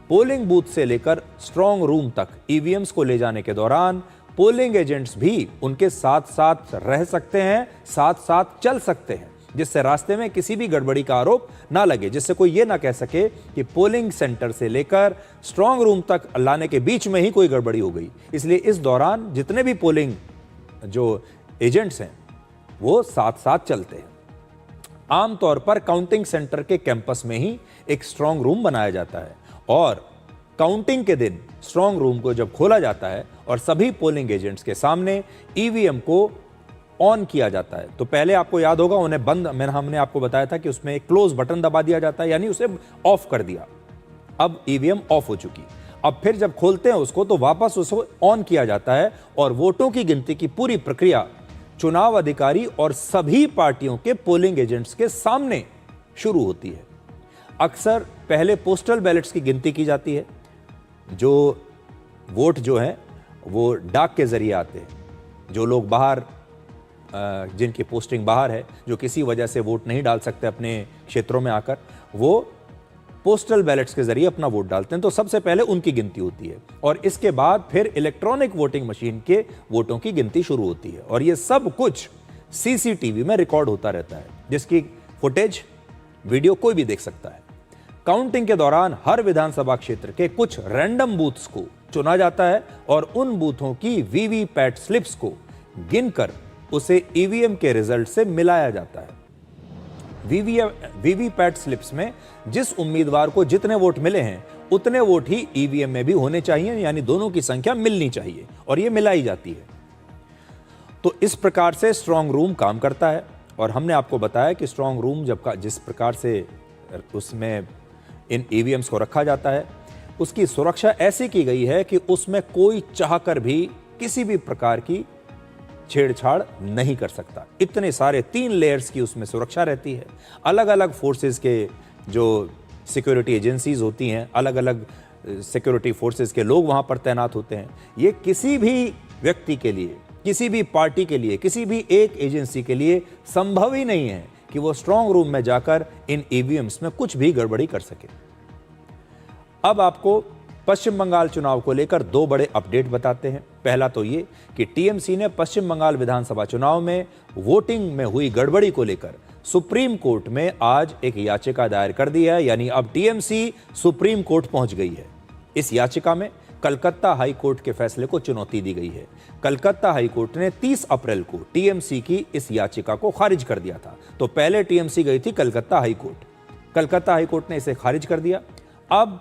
पोलिंग बूथ से लेकर स्ट्रांग रूम तक ईवीएम्स को ले जाने के दौरान पोलिंग एजेंट्स भी उनके साथ साथ रह सकते हैं, साथ साथ चल सकते हैं, जिससे रास्ते में किसी भी गड़बड़ी का आरोप ना लगे, जिससे कोई ये ना कह सके कि पोलिंग सेंटर से लेकर स्ट्रांग रूम तक लाने के बीच में ही कोई गड़बड़ी हो गई। इसलिए इस दौरान जितने भी पोलिंग जो एजेंट्स हैं वो साथ साथ चलते हैं। आमतौर पर काउंटिंग सेंटर के कैंपस में ही एक स्ट्रांग रूम बनाया जाता है और काउंटिंग के दिन स्ट्रांग रूम को जब खोला जाता है और सभी पोलिंग एजेंट्स के सामने ईवीएम को ऑन किया जाता है, तो पहले आपको याद होगा उन्हें बंद, हमने आपको बताया था कि उसमें एक क्लोज बटन दबा दिया जाता है, यानी उसे ऑफ कर दिया। अब ईवीएम ऑफ हो चुकी। अब फिर जब खोलते हैं उसको तो वापस उसको ऑन किया जाता है और वोटों की गिनती की पूरी प्रक्रिया चुनाव अधिकारी और सभी पार्टियों के पोलिंग एजेंट्स के सामने शुरू होती है। अक्सर पहले पोस्टल बैलेट्स की गिनती की जाती है। जो वोट जो है वो डाक के जरिए आते हैं। जो लोग बाहर, जिनकी पोस्टिंग बाहर है, जो किसी वजह से वोट नहीं डाल सकते अपने क्षेत्रों में आकर, वो पोस्टल बैलेट्स के जरिए अपना वोट डालते हैं। तो सबसे पहले उनकी गिनती होती है और इसके बाद फिर इलेक्ट्रॉनिक वोटिंग मशीन के वोटों की गिनती शुरू होती है। और ये सब कुछ सीसीटीवी में रिकॉर्ड होता रहता है, जिसकी फुटेज, वीडियो कोई भी देख सकता है। काउंटिंग के दौरान हर विधानसभा क्षेत्र के कुछ रैंडम बूथ्स को चुना जाता है और उन बूथों की वीवीपैट स्लिप्स को गिनकर उसे ईवीएम के रिजल्ट से मिलाया जाता है। वीवीपैट स्लिप्स में जिस उम्मीदवार को जितने वोट मिले हैं उतने वोट ही ईवीएम में भी होने चाहिए, यानी दोनों की संख्या मिलनी चाहिए, और ये मिलाई जाती है। तो इस प्रकार से स्ट्रांग रूम काम करता है। और हमने आपको बताया कि स्ट्रांग रूम जिस प्रकार से उसमें इन ईवीएम्स को रखा जाता है, उसकी सुरक्षा ऐसी की गई है कि उसमें कोई चाहकर भी किसी भी प्रकार की छेड़छाड़ नहीं कर सकता। इतने सारे 3 लेयर्स की उसमें सुरक्षा रहती है। अलग अलग फोर्सेस के जो सिक्योरिटी एजेंसीज होती हैं, अलग अलग सिक्योरिटी फोर्सेस के लोग वहां पर तैनात होते हैं। ये किसी भी व्यक्ति के लिए, किसी भी पार्टी के लिए, किसी भी एक एजेंसी के लिए संभव ही नहीं है कि वो स्ट्रांग रूम में जाकर इन ईवीएम्स में कुछ भी गड़बड़ी कर सके। अब आपको पश्चिम बंगाल चुनाव को लेकर 2 बड़े अपडेट बताते हैं। पहला तो ये कि टीएमसी ने पश्चिम बंगाल विधानसभा चुनाव में वोटिंग में हुई गड़बड़ी को लेकर सुप्रीम कोर्ट में आज एक याचिका दायर कर दी है, यानी अब टीएमसी सुप्रीम कोर्ट पहुंच गई है। इस याचिका में कलकत्ता हाई कोर्ट के फैसले को चुनौती दी गई है। कलकत्ता हाई कोर्ट ने 30 अप्रैल को टीएमसी की इस याचिका को खारिज कर दिया था। तो पहले टीएमसी गई थी Calcutta high court, Calcutta high court ने इसे खारिज कर दिया। अब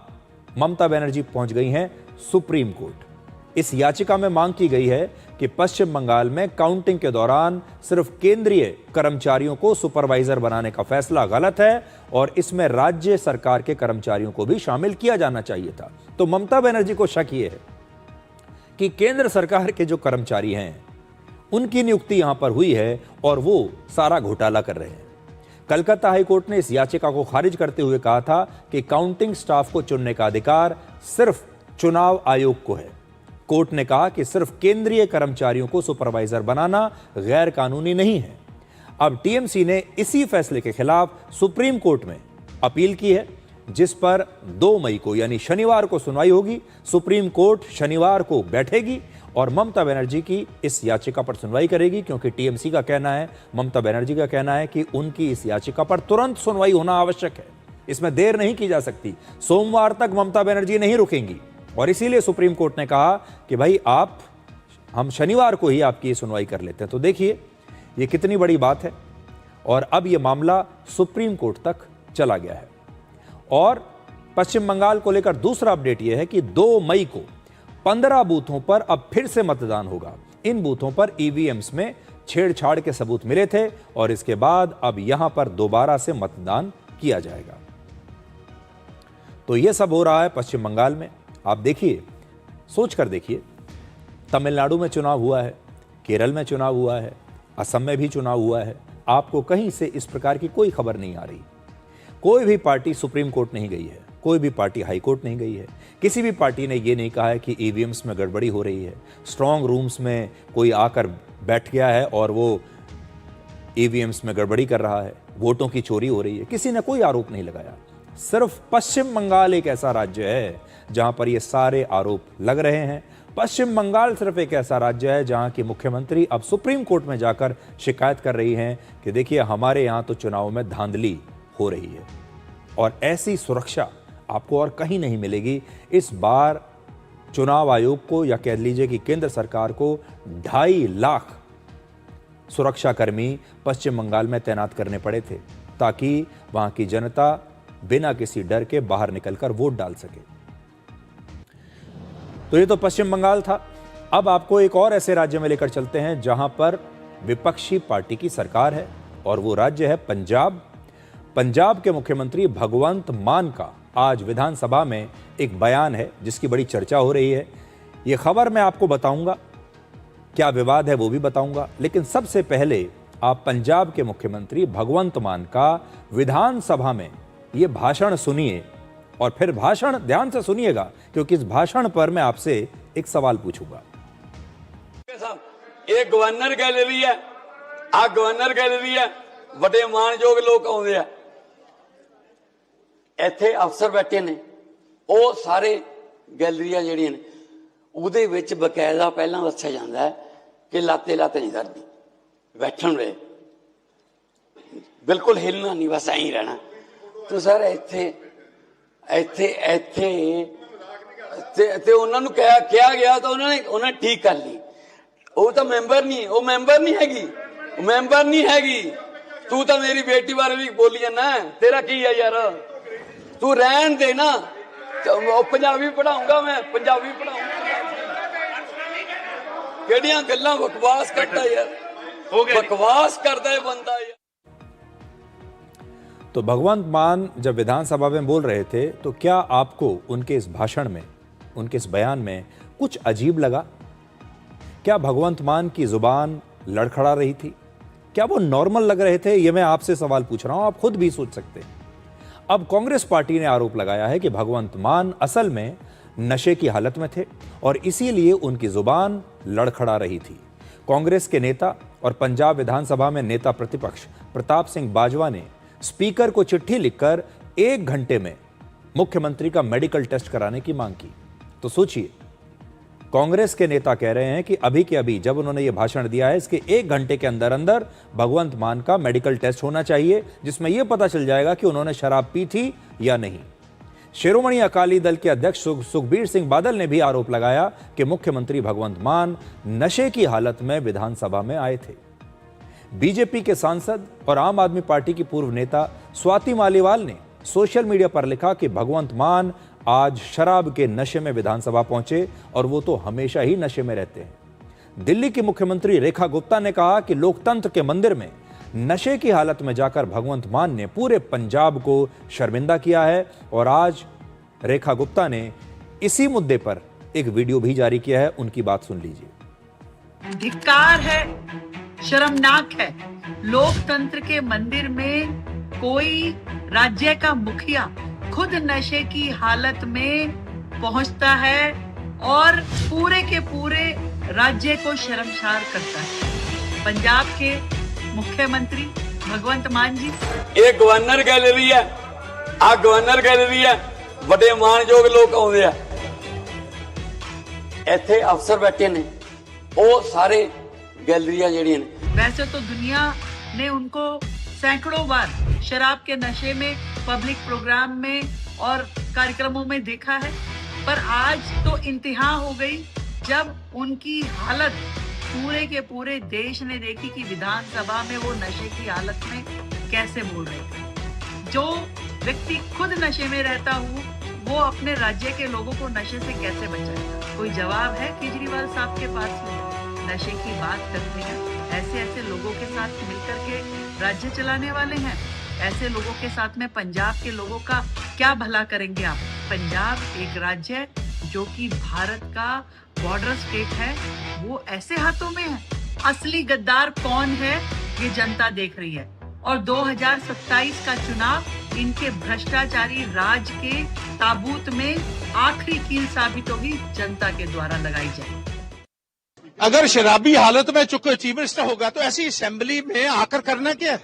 ममता बनर्जी पहुंच गई हैं सुप्रीम कोर्ट। इस याचिका में मांग की गई है कि पश्चिम बंगाल में काउंटिंग के दौरान सिर्फ केंद्रीय कर्मचारियों को सुपरवाइजर बनाने का फैसला गलत है और इसमें राज्य सरकार के कर्मचारियों को भी शामिल किया जाना चाहिए था। तो ममता बनर्जी को शक ये है कि केंद्र सरकार के जो कर्मचारी हैं उनकी नियुक्ति यहां पर हुई है और वो सारा घोटाला कर रहे हैं। कलकत्ता हाईकोर्ट ने इस याचिका को खारिज करते हुए कहा था कि काउंटिंग स्टाफ को चुनने का अधिकार सिर्फ चुनाव आयोग को है। कोर्ट ने कहा कि सिर्फ केंद्रीय कर्मचारियों को सुपरवाइजर बनाना गैर कानूनी नहीं है। अब टीएमसी ने इसी फैसले के खिलाफ सुप्रीम कोर्ट में अपील की है, जिस पर 2 मई को यानी शनिवार को सुनवाई होगी। सुप्रीम कोर्ट शनिवार को बैठेगी और ममता बनर्जी की इस याचिका पर सुनवाई करेगी, क्योंकि टीएमसी का कहना है, ममता बनर्जी का कहना है कि उनकी इस याचिका पर तुरंत सुनवाई होना आवश्यक है, इसमें देर नहीं की जा सकती। सोमवार तक ममता बनर्जी नहीं रुकेंगी और इसीलिए सुप्रीम कोर्ट ने कहा कि भाई हम शनिवार को ही आपकी सुनवाई कर लेते हैं। तो देखिए ये कितनी बड़ी बात है। और अब यह मामला सुप्रीम कोर्ट तक चला गया है। और पश्चिम बंगाल को लेकर दूसरा अपडेट यह है कि 2 मई को 15 बूथों पर अब फिर से मतदान होगा। इन बूथों पर ईवीएम्स में छेड़छाड़ के सबूत मिले थे और इसके बाद अब यहां पर दोबारा से मतदान किया जाएगा। तो यह सब हो रहा है पश्चिम बंगाल में। आप देखिए, सोचकर देखिए, तमिलनाडु में चुनाव हुआ है, केरल में चुनाव हुआ है, असम में भी चुनाव हुआ है। आपको कहीं से इस प्रकार की कोई खबर नहीं आ रही। कोई भी पार्टी सुप्रीम कोर्ट नहीं गई है, कोई भी पार्टी हाई कोर्ट नहीं गई है, किसी भी पार्टी ने यह नहीं कहा है कि ईवीएम्स में गड़बड़ी हो रही है, स्ट्रांग रूम्स में कोई आकर बैठ गया है और वो ईवीएम्स में गड़बड़ी कर रहा है, वोटों की चोरी हो रही है। किसी ने कोई आरोप नहीं लगाया। सिर्फ पश्चिम बंगाल एक ऐसा राज्य है जहां पर ये सारे आरोप लग रहे हैं। पश्चिम बंगाल सिर्फ एक ऐसा राज्य है जहां की मुख्यमंत्री अब सुप्रीम कोर्ट में जाकर शिकायत कर रही हैं कि देखिए हमारे यहां तो चुनाव में धांधली हो रही है। और ऐसी सुरक्षा आपको और कहीं नहीं मिलेगी। इस बार चुनाव आयोग को या कह लीजिए कि केंद्र सरकार को 2.5 लाख सुरक्षाकर्मी पश्चिम बंगाल में तैनात करने पड़े थे ताकि वहां की जनता बिना किसी डर के बाहर निकलकर वोट डाल सके। तो ये तो पश्चिम बंगाल था। अब आपको एक और ऐसे राज्य में लेकर चलते हैं जहां पर विपक्षी पार्टी की सरकार है और वो राज्य है पंजाब। पंजाब के मुख्यमंत्री भगवंत मान का आज विधानसभा में एक बयान है जिसकी बड़ी चर्चा हो रही है। ये खबर मैं आपको बताऊंगा, क्या विवाद है वो भी बताऊंगा, लेकिन सबसे पहले आप पंजाब के मुख्यमंत्री भगवंत मान का विधानसभा में ये भाषण सुनिए और फिर भाषण ध्यान से सुनिएगा, क्योंकि इस भाषण पर मैं आपसे एक सवाल पूछूंगा। ये गवर्नर गैलरी है, आ गवर्नर गैलरी है, बड़े मानयोग लोग आउंदे आ, ਇੱਥੇ ਅਫਸਰ ਬੈਠੇ ਨੇ, ਉਹ ਸਾਰੇ ਗੈਲਰੀਆਂ ਜਿਹੜੀਆਂ ਨੇ ਉਹਦੇ ਵਿੱਚ ਬਕਾਇਦਾ ਪਹਿਲਾਂ ਦੱਸਿਆ ਜਾਂਦਾ ਹੈ ਕਿ ਲਾਤੇ ਨਹੀਂ ਕਰਦੀ, ਬੈਠਣ ਵੇ ਬਿਲਕੁਲ ਹਿਲਣਾ ਨਹੀਂ, ਬਸ ਐਂ ਹੀ ਰਹਿਣਾ। ਤੇ ਸਰ ਇੱਥੇ ਇੱਥੇ ਇੱਥੇ ਤੇ ਉਹਨਾਂ ਨੂੰ ਕਿਹਾ ਗਿਆ ਤਾਂ ਉਹਨਾਂ ਨੇ ਠੀਕ ਕਰ ਲਈ। ਉਹ ਤਾਂ ਮੈਂਬਰ ਨਹੀਂ, ਉਹ ਮੈਂਬਰ ਨਹੀਂ ਹੈਗੀ, ਉਹ ਮੈਂਬਰ ਨਹੀਂ ਹੈਗੀ। ਤੂੰ ਤਾਂ ਮੇਰੀ ਬੇਟੀ ਬਾਰੇ ਵੀ ਬੋਲੀ ਜਾਂਦਾ, ਤੇਰਾ ਕੀ ਹੈ ਯਾਰ? तू रहन दे ना, ਉਹ ਪੰਜਾਬੀ ਪੜਾਉਂਗਾ ਮੈਂ ਪੰਜਾਬੀ ਪੜਾਉਂਗਾ ਕਿਹੜੀਆਂ ਗੱਲਾਂ ਬਕਵਾਸ ਕਰਦਾ ਯਾਰ बकवास करता है बंदा यार। तो भगवंत मान जब विधानसभा में बोल रहे थे तो क्या आपको उनके इस भाषण में, उनके इस बयान में कुछ अजीब लगा? क्या भगवंत मान की जुबान लड़खड़ा रही थी? क्या वो नॉर्मल लग रहे थे? ये मैं आपसे सवाल पूछ रहा हूं, आप खुद भी सोच सकते हैं। अब कांग्रेस पार्टी ने आरोप लगाया है कि भगवंत मान असल में नशे की हालत में थे और इसीलिए उनकी जुबान लड़खड़ा रही थी। कांग्रेस के नेता और पंजाब विधानसभा में नेता प्रतिपक्ष प्रताप सिंह बाजवा ने स्पीकर को चिट्ठी लिखकर 1 घंटे में मुख्यमंत्री का मेडिकल टेस्ट कराने की मांग की। तो सोचिए, कांग्रेस के नेता कह रहे हैं कि अभी के अभी जब उन्होंने यह भाषण दिया है इसके 1 घंटे के अंदर अंदर भगवंत मान का मेडिकल टेस्ट होना चाहिए, जिसमें यह पता चल जाएगा कि उन्होंने शराब पी थी या नहीं। शिरोमणि अकाली दल के अध्यक्ष सुखबीर सिंह बादल ने भी आरोप लगाया कि मुख्यमंत्री भगवंत मान नशे की हालत में विधानसभा में आए थे। बीजेपी के सांसद और आम आदमी पार्टी की पूर्व नेता स्वाति मालीवाल ने सोशल मीडिया पर लिखा कि भगवंत मान आज शराब के नशे में विधानसभा पहुंचे और वो तो हमेशा ही नशे में रहते हैं। दिल्ली की मुख्यमंत्री रेखा गुप्ता ने कहा कि लोकतंत्र के मंदिर में नशे की हालत में जाकर भगवंत मान ने पूरे पंजाब को शर्मिंदा किया है और आज रेखा गुप्ता ने इसी मुद्दे पर एक वीडियो भी जारी किया है, उनकी बात सुन लीजिए। धिक्कार है, शर्मनाक है। लोकतंत्र के मंदिर में कोई राज्य का मुखिया खुद नशे की हालत में पहुंचता है और पूरे के पूरे राज्य को शर्मसार करता है। पंजाब के मुख्यमंत्री भगवंत मान जी, ये गवर्नर गैलरी है, आ गवर्नर गैलरी है, बड़े मानयोग लोग आउंदे आ, इत्थे अफसर बैठे ने, वो सारे गैलरियां जेहड़ियां ने। वैसे तो दुनिया ने उनको सैकड़ों बार शराब के नशे में पब्लिक प्रोग्राम में और कार्यक्रमों में देखा है, पर आज तो इंतहा हो गई जब उनकी हालत पूरे के पूरे देश ने देखी कि विधानसभा में वो नशे की हालत में कैसे बोल रहे थे। जो व्यक्ति खुद नशे में रहता हो वो अपने राज्य के लोगों को नशे से कैसे बचाएगा? कोई जवाब है केजरीवाल साहब के पास में? नशे की बात करते हैं, ऐसे ऐसे लोगों के साथ मिलकर के राज्य चलाने वाले हैं। ऐसे लोगों के साथ में पंजाब के लोगों का क्या भला करेंगे आप? पंजाब एक राज्य है जो कि भारत का बॉर्डर स्टेट है, वो ऐसे हाथों में है। असली गद्दार कौन है ये जनता देख रही है और 2027 का चुनाव इनके भ्रष्टाचारी राज के ताबूत में आखिरी कील साबित होगी, जनता के द्वारा लगाई जाएगी। अगर शराबी हालत में चीफ मिनिस्टर होगा तो ऐसी असेंबली में आकर करना क्या है?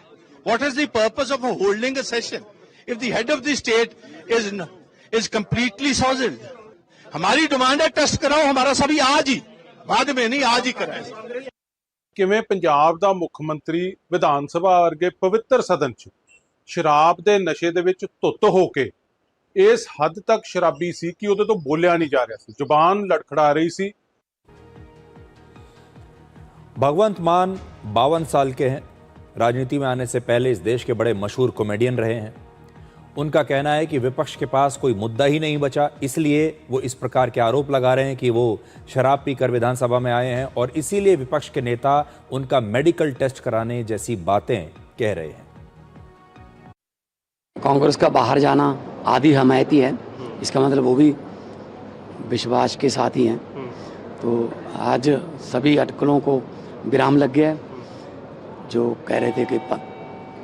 What is the purpose of holding a session if the head of the state is completely soiled? हमारी डिमांड है टेस्ट कराओ हमारा सभी आज ही, बाद में नहीं, आज ही कराए। ਕਿਵੇਂ ਪੰਜਾਬ ਦਾ ਮੁੱਖ ਮੰਤਰੀ ਵਿਧਾਨ ਸਭਾ ਵਰਗੇ ਪਵਿੱਤਰ ਸਦਨ 'ਚ ਸ਼ਰਾਬ ਦੇ ਨਸ਼ੇ ਦੇ ਵਿੱਚ ਧੁੱਤ ਹੋ ਕੇ ਇਸ ਹੱਦ ਤੱਕ ਸ਼ਰਾਬੀ ਸੀ ਕਿ ਉਹਦੇ ਤੋਂ ਬੋਲਿਆ ਨਹੀਂ ਜਾ ਰਿਹਾ ਸੀ, ਜ਼ੁਬਾਨ ਲੜਖੜਾ ਰਹੀ ਸੀ। भगवंत मान 52 साल के हैं। राजनीति में आने से पहले इस देश के बड़े मशहूर कॉमेडियन रहे हैं। उनका कहना है कि विपक्ष के पास कोई मुद्दा ही नहीं बचा, इसलिए वो इस प्रकार के आरोप लगा रहे हैं कि वो शराब पीकर विधानसभा में आए हैं और इसीलिए विपक्ष के नेता उनका मेडिकल टेस्ट कराने जैसी बातें कह रहे हैं। कांग्रेस का बाहर जाना आधी हमायती है, इसका मतलब वो भी विश्वास के साथ ही हैं। तो आज सभी अटकलों को विराम लग गया है। जो कह रहे थे कि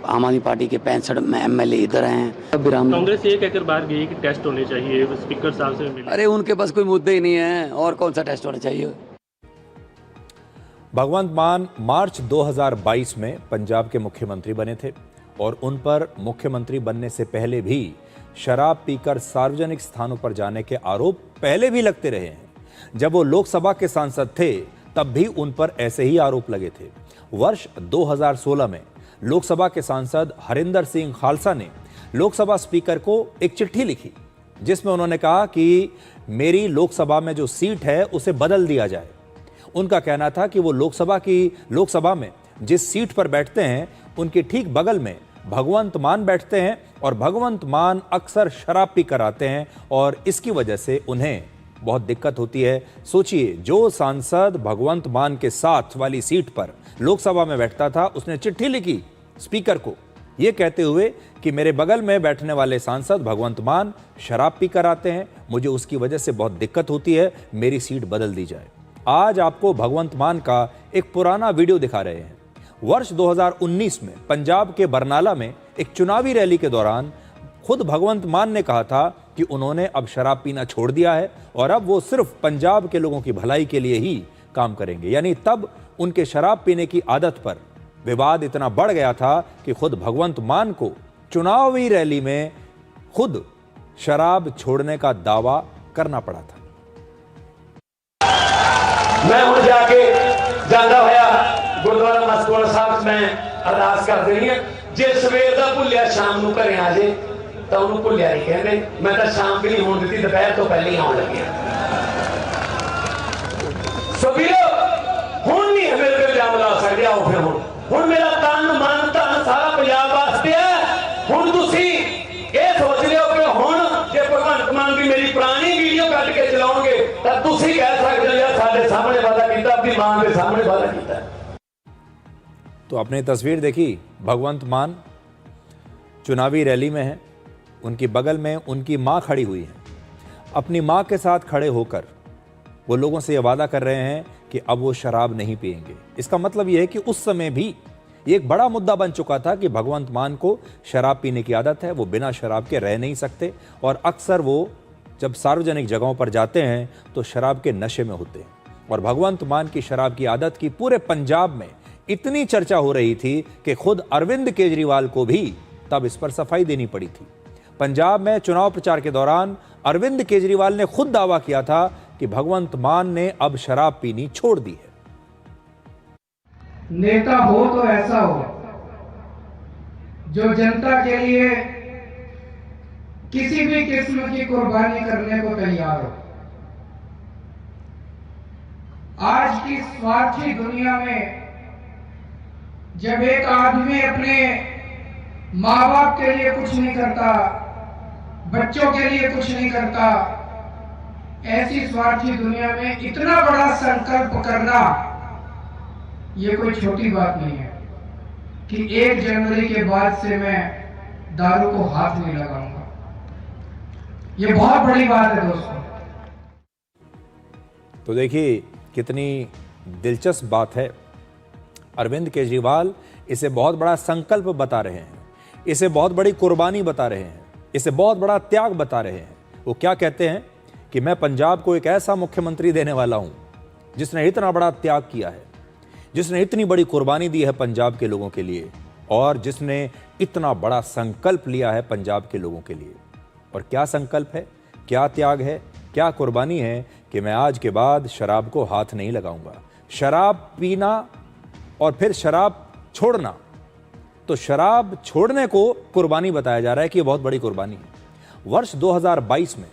आम आदमी पार्टी के 65 MLA इधर हैं, विराम। कांग्रेस ये कहकर बाहर गई कि टेस्ट होने चाहिए, स्पीकर साहब से मिले। अरे उनके पास कोई मुद्दे ही नहीं है, और कौन सा टेस्ट होना चाहिए? भगवंत मान मार्च 2022 में पंजाब के मुख्यमंत्री बने थे और उन पर मुख्यमंत्री बनने से पहले भी शराब पीकर सार्वजनिक स्थानों पर जाने के आरोप पहले भी लगते रहे हैं। जब वो लोकसभा के सांसद थे तब भी उन पर ऐसे ही आरोप लगे थे। वर्ष 2016 में लोकसभा के सांसद हरिंदर सिंह खालसा ने लोकसभा स्पीकर को एक चिट्ठी लिखी जिसमें उन्होंने कहा कि मेरी लोकसभा में जो सीट है उसे बदल दिया जाए। उनका कहना था कि वो लोकसभा में जिस सीट पर बैठते हैं उनके ठीक बगल में भगवंत मान बैठते हैं और भगवंत मान अक्सर शराब पी कर आते हैं और इसकी वजह से उन्हें बहुत दिक्कत होती है। सोचिए, जो सांसद भगवंत मान के साथ वाली सीट पर लोकसभा में बैठता था, उसने चिट्ठी लिखी स्पीकर को यह कहते हुए कि मेरे बगल में बैठने वाले सांसद भगवंत मान शराब पी कर आते हैं, मुझे उसकी वजह से बहुत दिक्कत होती है, मेरी सीट बदल दी जाए। आज आपको भगवंत मान का एक पुराना वीडियो दिखा रहे हैं। वर्ष 2019 में पंजाब के बरनाला में एक चुनावी रैली के दौरान खुद भगवंत मान ने कहा था कि उन्होंने अब शराब पीना छोड़ दिया है और अब वो सिर्फ पंजाब के लोगों की भलाई के लिए ही काम करेंगे। यानी तब उनके शराब पीने की आदत पर विवाद इतना बढ़ गया था कि खुद भगवंत मान को चुनावी रैली में खुद शराब छोड़ने का दावा करना पड़ा था। मैं हूं जाके जाना होया गुरुद्वारा मस्कोड़ साहब में अरदास कर देनी है, जे सवेर का भुलिया शाम को घरे आ जाए तो उन्होंने भुलिया नहीं कहते। मैं तो शाम भी नहीं होने दी, दोपहर तो पहले ही आने लगे। सवीरो हुण नहीं है मेरे को इल्जाम ला सकते। आओ फिर हुण मेरा तन मन धन सारा पंजाब वास्ते है। हुण तुसी ये सोच लियो कि हुण जे भगवंत मान की मेरी पुरानी वीडियो कट के चलाओगे तो तुसी कह सकते हो यार साडे सामने वादा कीता, अपनी मां के सामने वादा कीता। तो आपने तस्वीर देखी, भगवंत मान चुनावी रैली में है, उनकी बगल में उनकी मां खड़ी हुई है। अपनी मां के साथ खड़े होकर वो लोगों से ये वादा कर रहे हैं कि अब वो शराब नहीं पिएंगे। इसका मतलब ये है कि उस समय भी ये एक बड़ा मुद्दा बन चुका था कि भगवंत मान को शराब पीने की आदत है, वो बिना शराब के रह नहीं सकते और अक्सर वो जब सार्वजनिक जगहों पर जाते हैं तो शराब के नशे में होते हैं। और भगवंत मान की शराब की आदत की पूरे पंजाब में इतनी चर्चा हो रही थी कि खुद अरविंद केजरीवाल को भी तब इस पर सफाई देनी पड़ी थी। पंजाब में चुनाव प्रचार के दौरान अरविंद केजरीवाल ने खुद दावा किया था कि भगवंत मान ने अब शराब पीनी छोड़ दी है। नेता हो तो ऐसा हो जो जनता के लिए किसी भी किस्म की कुर्बानी करने को तैयार हो। आज की स्वार्थी दुनिया में जब एक आदमी अपने माँ बाप के लिए कुछ नहीं करता, बच्चों के लिए कुछ नहीं करता, ऐसी स्वार्थी दुनिया में इतना बड़ा संकल्प करना ये कोई छोटी बात नहीं है कि 1 जनवरी के बाद से मैं दारू को हाथ नहीं लगाऊंगा। ये बहुत बड़ी बात है दोस्तों। तो देखिए कितनी दिलचस्प बात है। अरविंद केजरीवाल इसे बहुत बड़ा संकल्प बता रहे हैं, इसे बहुत बड़ी कुर्बानी बता रहे हैं, इसे बहुत बड़ा त्याग बता रहे हैं। वो क्या कहते हैं कि मैं पंजाब को एक ऐसा मुख्यमंत्री देने वाला हूं जिसने इतना बड़ा त्याग किया है, जिसने इतनी बड़ी कुर्बानी दी है पंजाब के लोगों के लिए और जिसने इतना बड़ा संकल्प लिया है पंजाब के लोगों के लिए। और क्या संकल्प है, क्या त्याग है, क्या कुर्बानी है कि मैं आज के बाद शराब को हाथ नहीं लगाऊंगा। शराब पीना और फिर शराब छोड़ना, तो शराब छोड़ने को कुर्बानी बताया जा रहा है कि यह बहुत बड़ी कुर्बानी है। वर्ष 2022 में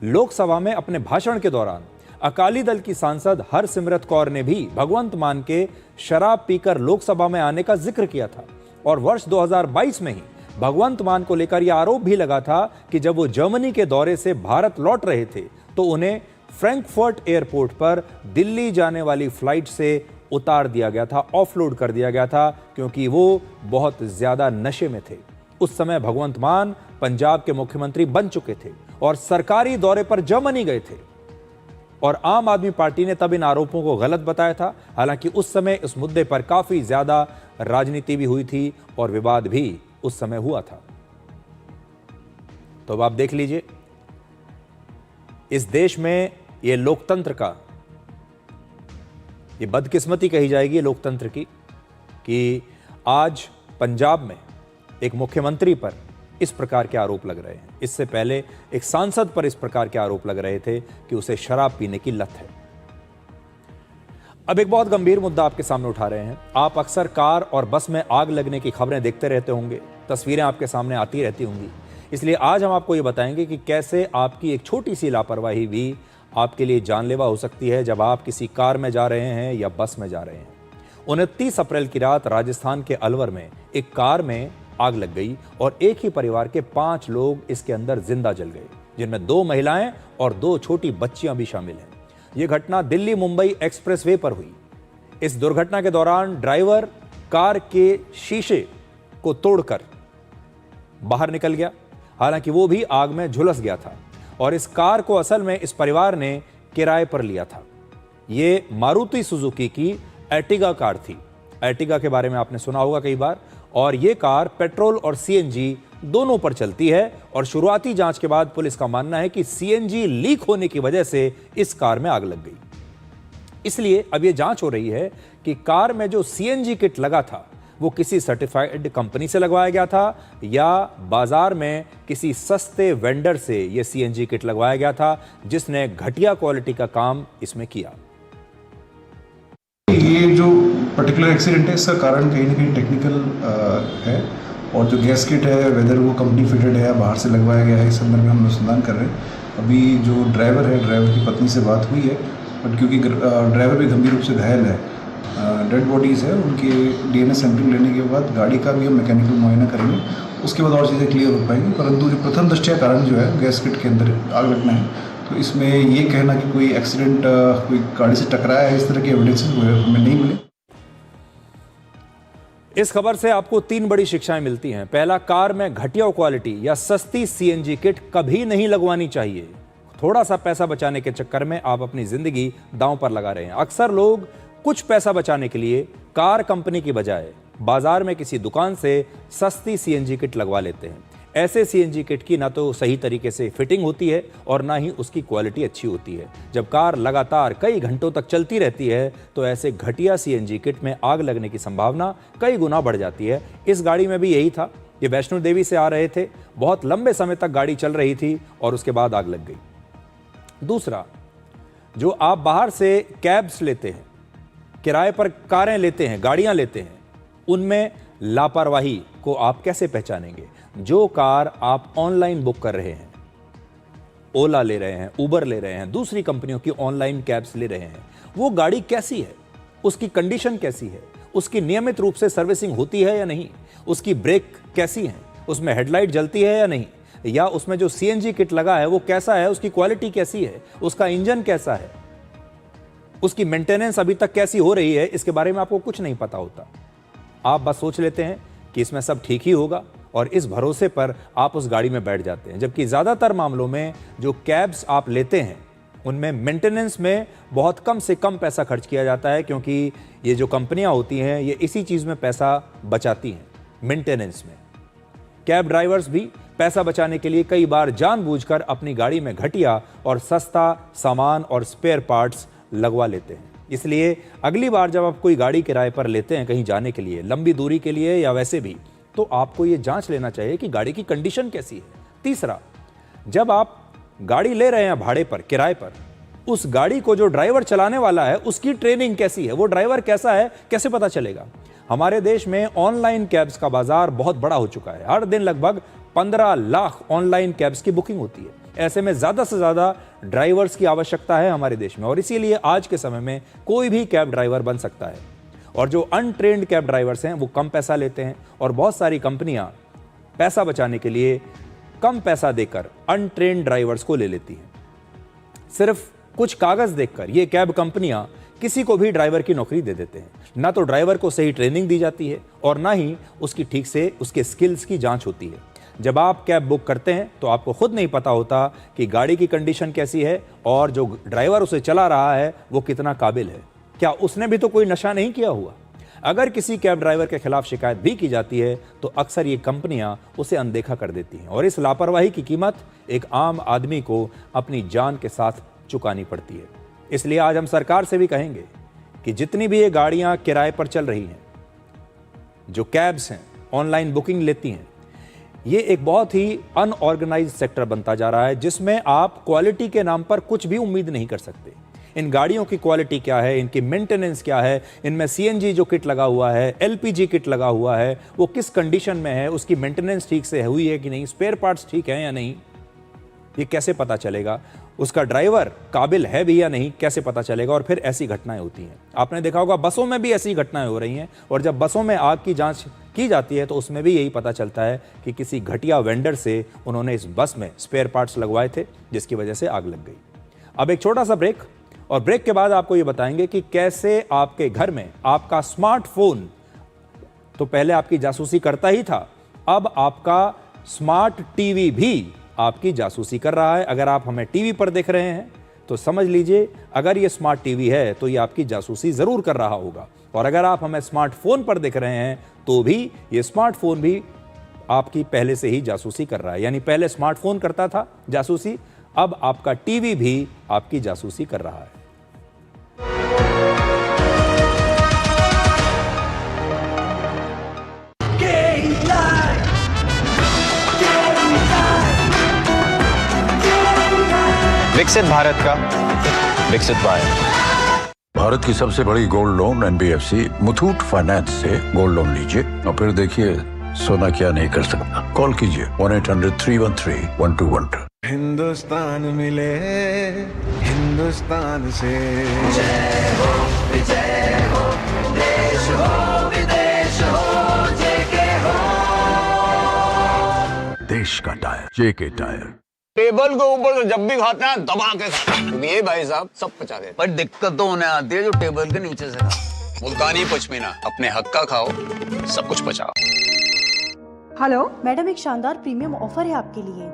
लोकसभा में अपने भाषण के दौरान अकाली दल की सांसद हरसिमरत कौर ने भी भगवंत मान के शराब पीकर लोकसभा में आने का जिक्र किया था और वर्ष 2022 में ही भगवंत मान को लेकर यह आरोप भी लगा था कि जब वो जर्मनी के दौरे से भारत लौट रहे थे तो उन्हें फ्रैंकफर्ट एयरपोर्ट पर दिल्ली जाने वाली फ्लाइट से उतार दिया गया था, ऑफलोड कर दिया गया था, क्योंकि वो बहुत ज्यादा नशे में थे। उस समय भगवंत मान पंजाब के मुख्यमंत्री बन चुके थे और सरकारी दौरे पर जर्मनी गए थे और आम आदमी पार्टी ने तब इन आरोपों को गलत बताया था। हालांकि उस समय इस मुद्दे पर काफी ज्यादा राजनीति भी हुई थी और विवाद भी उस समय हुआ था। तो अब आप देख लीजिए, इस देश में ये लोकतंत्र का, ये बदकिस्मती कही जाएगी लोकतंत्र की कि आज पंजाब में एक मुख्यमंत्री पर इस प्रकार के आरोप लग रहे हैं। इससे पहले एक सांसद पर इस प्रकार के आरोप लग रहे थे कि उसे शराब पीने की लत है। अब एक बहुत गंभीर मुद्दा आपके सामने उठा रहे हैं। आप अक्सर कार और बस में आग लगने की खबरें देखते रहते होंगे, तस्वीरें आपके सामने आती रहती होंगी। इसलिए आज हम आपको ये बताएंगे कि कैसे आपकी एक छोटी सी लापरवाही भी आपके लिए जानलेवा हो सकती है जब आप किसी कार में जा रहे हैं या बस में जा रहे हैं। 29 अप्रैल की रात राजस्थान के अलवर में एक कार में आग लग गई और एक ही परिवार के 5 लोग इसके अंदर जिंदा जल गए, जिनमें 2 महिलाएं और 2 छोटी बच्चियां भी शामिल हैं। यह घटना दिल्ली मुंबई एक्सप्रेसवे पर हुई। इस दुर्घटना के दौरान ड्राइवर कार के शीशे को तोड़कर बाहर निकल गया, हालांकि वो भी आग में झुलस गया था और इस कार को असल में इस परिवार ने किराए पर लिया था। ये मारुति सुजुकी की एर्टिगा कार थी। एर्टिगा के बारे में आपने सुना होगा कई बार, और ये कार पेट्रोल और सीएनजी दोनों पर चलती है और शुरुआती जांच के बाद पुलिस का मानना है कि सीएनजी लीक होने की वजह से इस कार में आग लग गई। इसलिए अब यह जांच हो रही है कि कार में जो सीएनजी किट लगा था वो किसी सर्टिफाइड कंपनी से लगवाया गया था या बाजार में किसी सस्ते वेंडर से यह सीएनजी किट लगवाया गया था जिसने घटिया क्वालिटी का काम इसमें किया। ये जो पर्टिकुलर एक्सीडेंट है इसका कारण कहीं ना कहीं टेक्निकल है और जो गैस किट है वेदर वो कंपनी फिटेड है या बाहर से लगवाया गया है, इस संदर्भ में हम अनुसंधान कर रहे हैं। अभी जो ड्राइवर है, ड्राइवर की पत्नी से बात हुई है, बट क्योंकि ड्राइवर भी गंभीर रूप से घायल है, डेड बॉडीज़ है, उनके डीएनए सैंपलिंग लेने के बाद गाड़ी का भी हम मैकेनिकल मुआयना करेंगे, उसके बाद और चीज़ें क्लियर हो पाएंगी। परंतु जो प्रथम दृष्टया कारण जो है गैस किट के अंदर आग लगना है, तो इसमें ये कहना कि कोई एक्सीडेंट कोई गाड़ी से टकराया है, इस तरह के एविडेंसेस हमें नहीं मिले। इस खबर से आपको 3 बड़ी शिक्षाएं मिलती हैं। पहला, कार में घटिया क्वालिटी या सस्ती सीएनजी किट कभी नहीं लगवानी चाहिए। थोड़ा सा पैसा बचाने के चक्कर में आप अपनी जिंदगी दांव पर लगा रहे हैं। अक्सर लोग कुछ पैसा बचाने के लिए कार कंपनी की बजाय बाजार में किसी दुकान से सस्ती सीएनजी किट लगवा लेते हैं। ऐसे सीएनजी किट की ना तो सही तरीके से फिटिंग होती है और ना ही उसकी क्वालिटी अच्छी होती है। जब कार लगातार कई घंटों तक चलती रहती है तो ऐसे घटिया सीएनजी किट में आग लगने की संभावना कई गुना बढ़ जाती है। इस गाड़ी में भी यही था। ये वैष्णो देवी से आ रहे थे, बहुत लंबे समय तक गाड़ी चल रही थी और उसके बाद आग लग गई। दूसरा, जो आप बाहर से कैब्स लेते हैं, किराए पर कारें लेते हैं, गाड़ियां लेते हैं, उनमें लापरवाही को आप कैसे पहचानेंगे? जो कार आप ऑनलाइन बुक कर रहे हैं, ओला ले रहे हैं, उबर ले रहे हैं, दूसरी कंपनियों की ऑनलाइन कैब्स ले रहे हैं, वो गाड़ी कैसी है, उसकी कंडीशन कैसी है, उसकी नियमित रूप से सर्विसिंग होती है या नहीं, उसकी ब्रेक कैसी है, उसमें हेडलाइट जलती है या नहीं, या उसमें जो सीएनजी किट लगा है वो कैसा है, उसकी क्वालिटी कैसी है, उसका इंजन कैसा है, उसकी मेंटेनेंस अभी तक कैसी हो रही है, इसके बारे में आपको कुछ नहीं पता होता। आप बस सोच लेते हैं कि इसमें सब ठीक ही होगा और इस भरोसे पर आप उस गाड़ी में बैठ जाते हैं। जबकि ज़्यादातर मामलों में जो कैब्स आप लेते हैं उनमें मेंटेनेंस में बहुत कम से कम पैसा खर्च किया जाता है, क्योंकि ये जो कंपनियां होती हैं ये इसी चीज़ में पैसा बचाती हैं, मेंटेनेंस में। कैब ड्राइवर्स भी पैसा बचाने के लिए कई बार जानबूझकर अपनी गाड़ी में घटिया और सस्ता सामान और स्पेयर पार्ट्स लगवा लेते हैं। इसलिए अगली बार जब आप कोई गाड़ी किराए पर लेते हैं कहीं जाने के लिए, लंबी दूरी के लिए या वैसे भी, तो आपको ये जांच लेना चाहिए कि गाड़ी की कंडीशन कैसी है। तीसरा, जब आप गाड़ी ले रहे हैं भाड़े पर, किराए पर, उस गाड़ी को जो ड्राइवर चलाने वाला है उसकी ट्रेनिंग कैसी है, वो ड्राइवर कैसा है, कैसे पता चलेगा? हमारे देश में ऑनलाइन कैब्स का बाजार बहुत बड़ा हो चुका है। हर दिन लगभग 15 लाख ऑनलाइन कैब्स की बुकिंग होती है। ऐसे में ज्यादा से ज्यादा ड्राइवर्स की आवश्यकता है हमारे देश में, और इसीलिए आज के समय में कोई भी कैब ड्राइवर बन सकता है। और जो अनट्रेन्ड कैब ड्राइवर्स हैं वो कम पैसा लेते हैं, और बहुत सारी कंपनियां पैसा बचाने के लिए कम पैसा देकर अनट्रेन्ड ड्राइवर्स को ले लेती हैं। सिर्फ कुछ कागज देखकर ये कैब कंपनियां किसी को भी ड्राइवर की नौकरी दे देते हैं। ना तो ड्राइवर को सही ट्रेनिंग दी जाती है और ना ही उसकी ठीक से उसके स्किल्स की जांच होती है। जब आप कैब बुक करते हैं तो आपको खुद नहीं पता होता कि गाड़ी की कंडीशन कैसी है और जो ड्राइवर उसे चला रहा है वो कितना काबिल है। क्या उसने भी तो कोई नशा नहीं किया हुआ? अगर किसी कैब ड्राइवर के खिलाफ शिकायत भी की जाती है तो अक्सर ये कंपनियां उसे अनदेखा कर देती हैं, और इस लापरवाही की कीमत एक आम आदमी को अपनी जान के साथ चुकानी पड़ती है। इसलिए आज हम सरकार से भी कहेंगे कि जितनी भी ये गाड़ियां किराए पर चल रही हैं, जो कैब्स हैं, ऑनलाइन बुकिंग लेती हैं, ये एक बहुत ही अनऑर्गेनाइज्ड सेक्टर बनता जा रहा है, जिसमें आप क्वालिटी के नाम पर कुछ भी उम्मीद नहीं कर सकते। इन गाड़ियों की क्वालिटी क्या है, इनकी मेंटेनेंस क्या है, इनमें सीएनजी जो किट लगा हुआ है, एलपीजी किट लगा हुआ है, वो किस कंडीशन में है, उसकी मेंटेनेंस ठीक से हुई है कि नहीं, स्पेयर पार्ट्स ठीक हैं या नहीं, ये कैसे पता चलेगा? उसका ड्राइवर काबिल है भी या नहीं, कैसे पता चलेगा? और फिर ऐसी घटनाएं होती हैं। आपने देखा होगा बसों में भी ऐसी घटनाएं हो रही हैं, और जब बसों में आग की जांच की जाती है तो उसमें भी यही पता चलता है कि किसी घटिया वेंडर से उन्होंने इस बस में स्पेयर पार्ट्स लगवाए थे, जिसकी वजह से आग लग गई। अब एक छोटा सा ब्रेक, और ब्रेक के बाद आपको ये बताएंगे कि कैसे आपके घर में आपका स्मार्टफोन तो पहले आपकी जासूसी करता ही था, अब आपका स्मार्ट टीवी भी आपकी जासूसी कर रहा है। अगर आप हमें टीवी पर देख रहे हैं तो समझ लीजिए, अगर ये स्मार्ट टीवी है तो ये आपकी जासूसी जरूर कर रहा होगा, और अगर आप हमें स्मार्टफोन पर देख रहे हैं तो भी ये स्मार्टफोन भी आपकी पहले से ही जासूसी कर रहा है। यानी पहले स्मार्टफोन करता था जासूसी, अब आपका टीवी भी आपकी जासूसी कर रहा है। विकसित भारत का विकसित भारत। भारत की सबसे बड़ी gold loan NBFC Muthoot finance से गोल्ड लोन लीजिए और फिर देखिए सोना क्या नहीं कर सकता। कॉल कीजिए 1-800-313-1212। हिंदुस्तान मिले हिंदुस्तान से, जय हो विजय हो, देश हो विदेश हो, जेके हो। देश का टायर जेके टायर। टेबल के ऊपर से जब भी खाते हैं दबा के खाते हैं, ये भाई साहब सब पचा देते। पर दिक्कत तो उन्हें आती है जो टेबल के नीचे से खाते। मुल्तानी पश्मीना, अपने हक का खाओ, सब कुछ पचाओ। हेलो मैडम, एक शानदार प्रीमियम ऑफर है आपके लिए।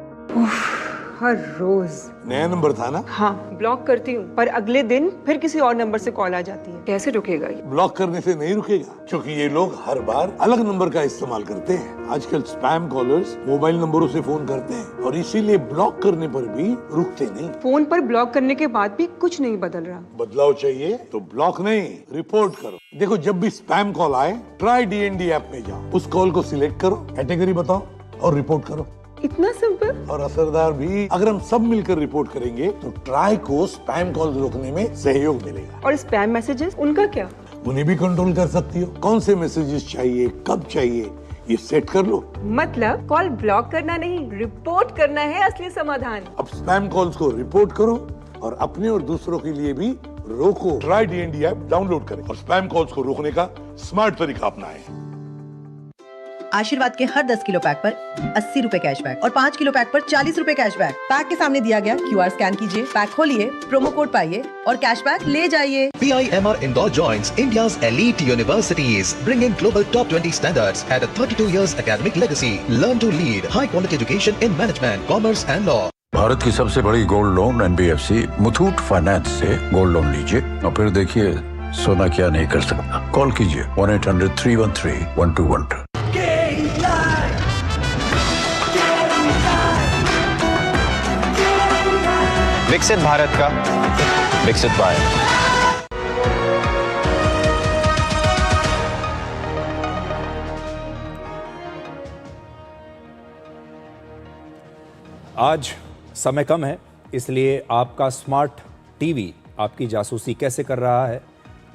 हर रोज नया नंबर था ना? हाँ, ब्लॉक करती हूँ पर अगले दिन फिर किसी और नंबर से कॉल आ जाती है। कैसे रुकेगा ये? ब्लॉक करने से नहीं रुकेगा, क्योंकि ये लोग हर बार अलग नंबर का इस्तेमाल करते हैं। आजकल स्पैम कॉलर्स मोबाइल नंबरों से फोन करते हैं और इसीलिए ब्लॉक करने पर भी रुकते नहीं। फोन पर ब्लॉक करने के बाद भी कुछ नहीं बदल रहा। बदलाव चाहिए तो ब्लॉक नहीं, रिपोर्ट करो। देखो, जब भी स्पैम कॉल आए, ट्राई DND ऐप में जाओ, उस कॉल को सिलेक्ट करो, कैटेगरी बताओ और रिपोर्ट करो। इतना सिंपल और असरदार भी। अगर हम सब मिलकर रिपोर्ट करेंगे तो ट्राई को स्पैम कॉल रोकने में सहयोग मिलेगा। और स्पैम मैसेजेस, उनका क्या? उन्हें भी कंट्रोल कर सकती हो। कौन से मैसेजेस चाहिए, कब चाहिए, ये सेट कर लो। मतलब कॉल ब्लॉक करना नहीं, रिपोर्ट करना है असली समाधान। अब स्पैम कॉल्स को रिपोर्ट करो और अपने और दूसरों के लिए भी रोको। ट्राई DND ऐप डाउनलोड करें और स्पैम कॉल्स को रोकने का स्मार्ट तरीका अपनाएं। आशीर्वाद के हर 10 किलो पैक पर 80 रुपए कैशबैक और 5 किलो पैक पर 40 रुपए कैशबैक। पैक के सामने दिया गया QR स्कैन कीजिए, पैक खोलिए, प्रोमो कोड पाइए और कैशबैक ले जाइए। PIMR Indore joins India's elite universities, bringing global top 20 standards at a 32 years academic legacy. Learn to lead high quality education in management, commerce and law. Bharat की सबसे बड़ी gold loan NBFC Muthoot finance से gold loan लीजिए और फिर देखिए सोना क्या नहीं कर सकता। कॉल कीजिए 1-800-313-1212। विकसित भारत का विकसित भारत। आज समय कम है, इसलिए आपका स्मार्ट टीवी आपकी जासूसी कैसे कर रहा है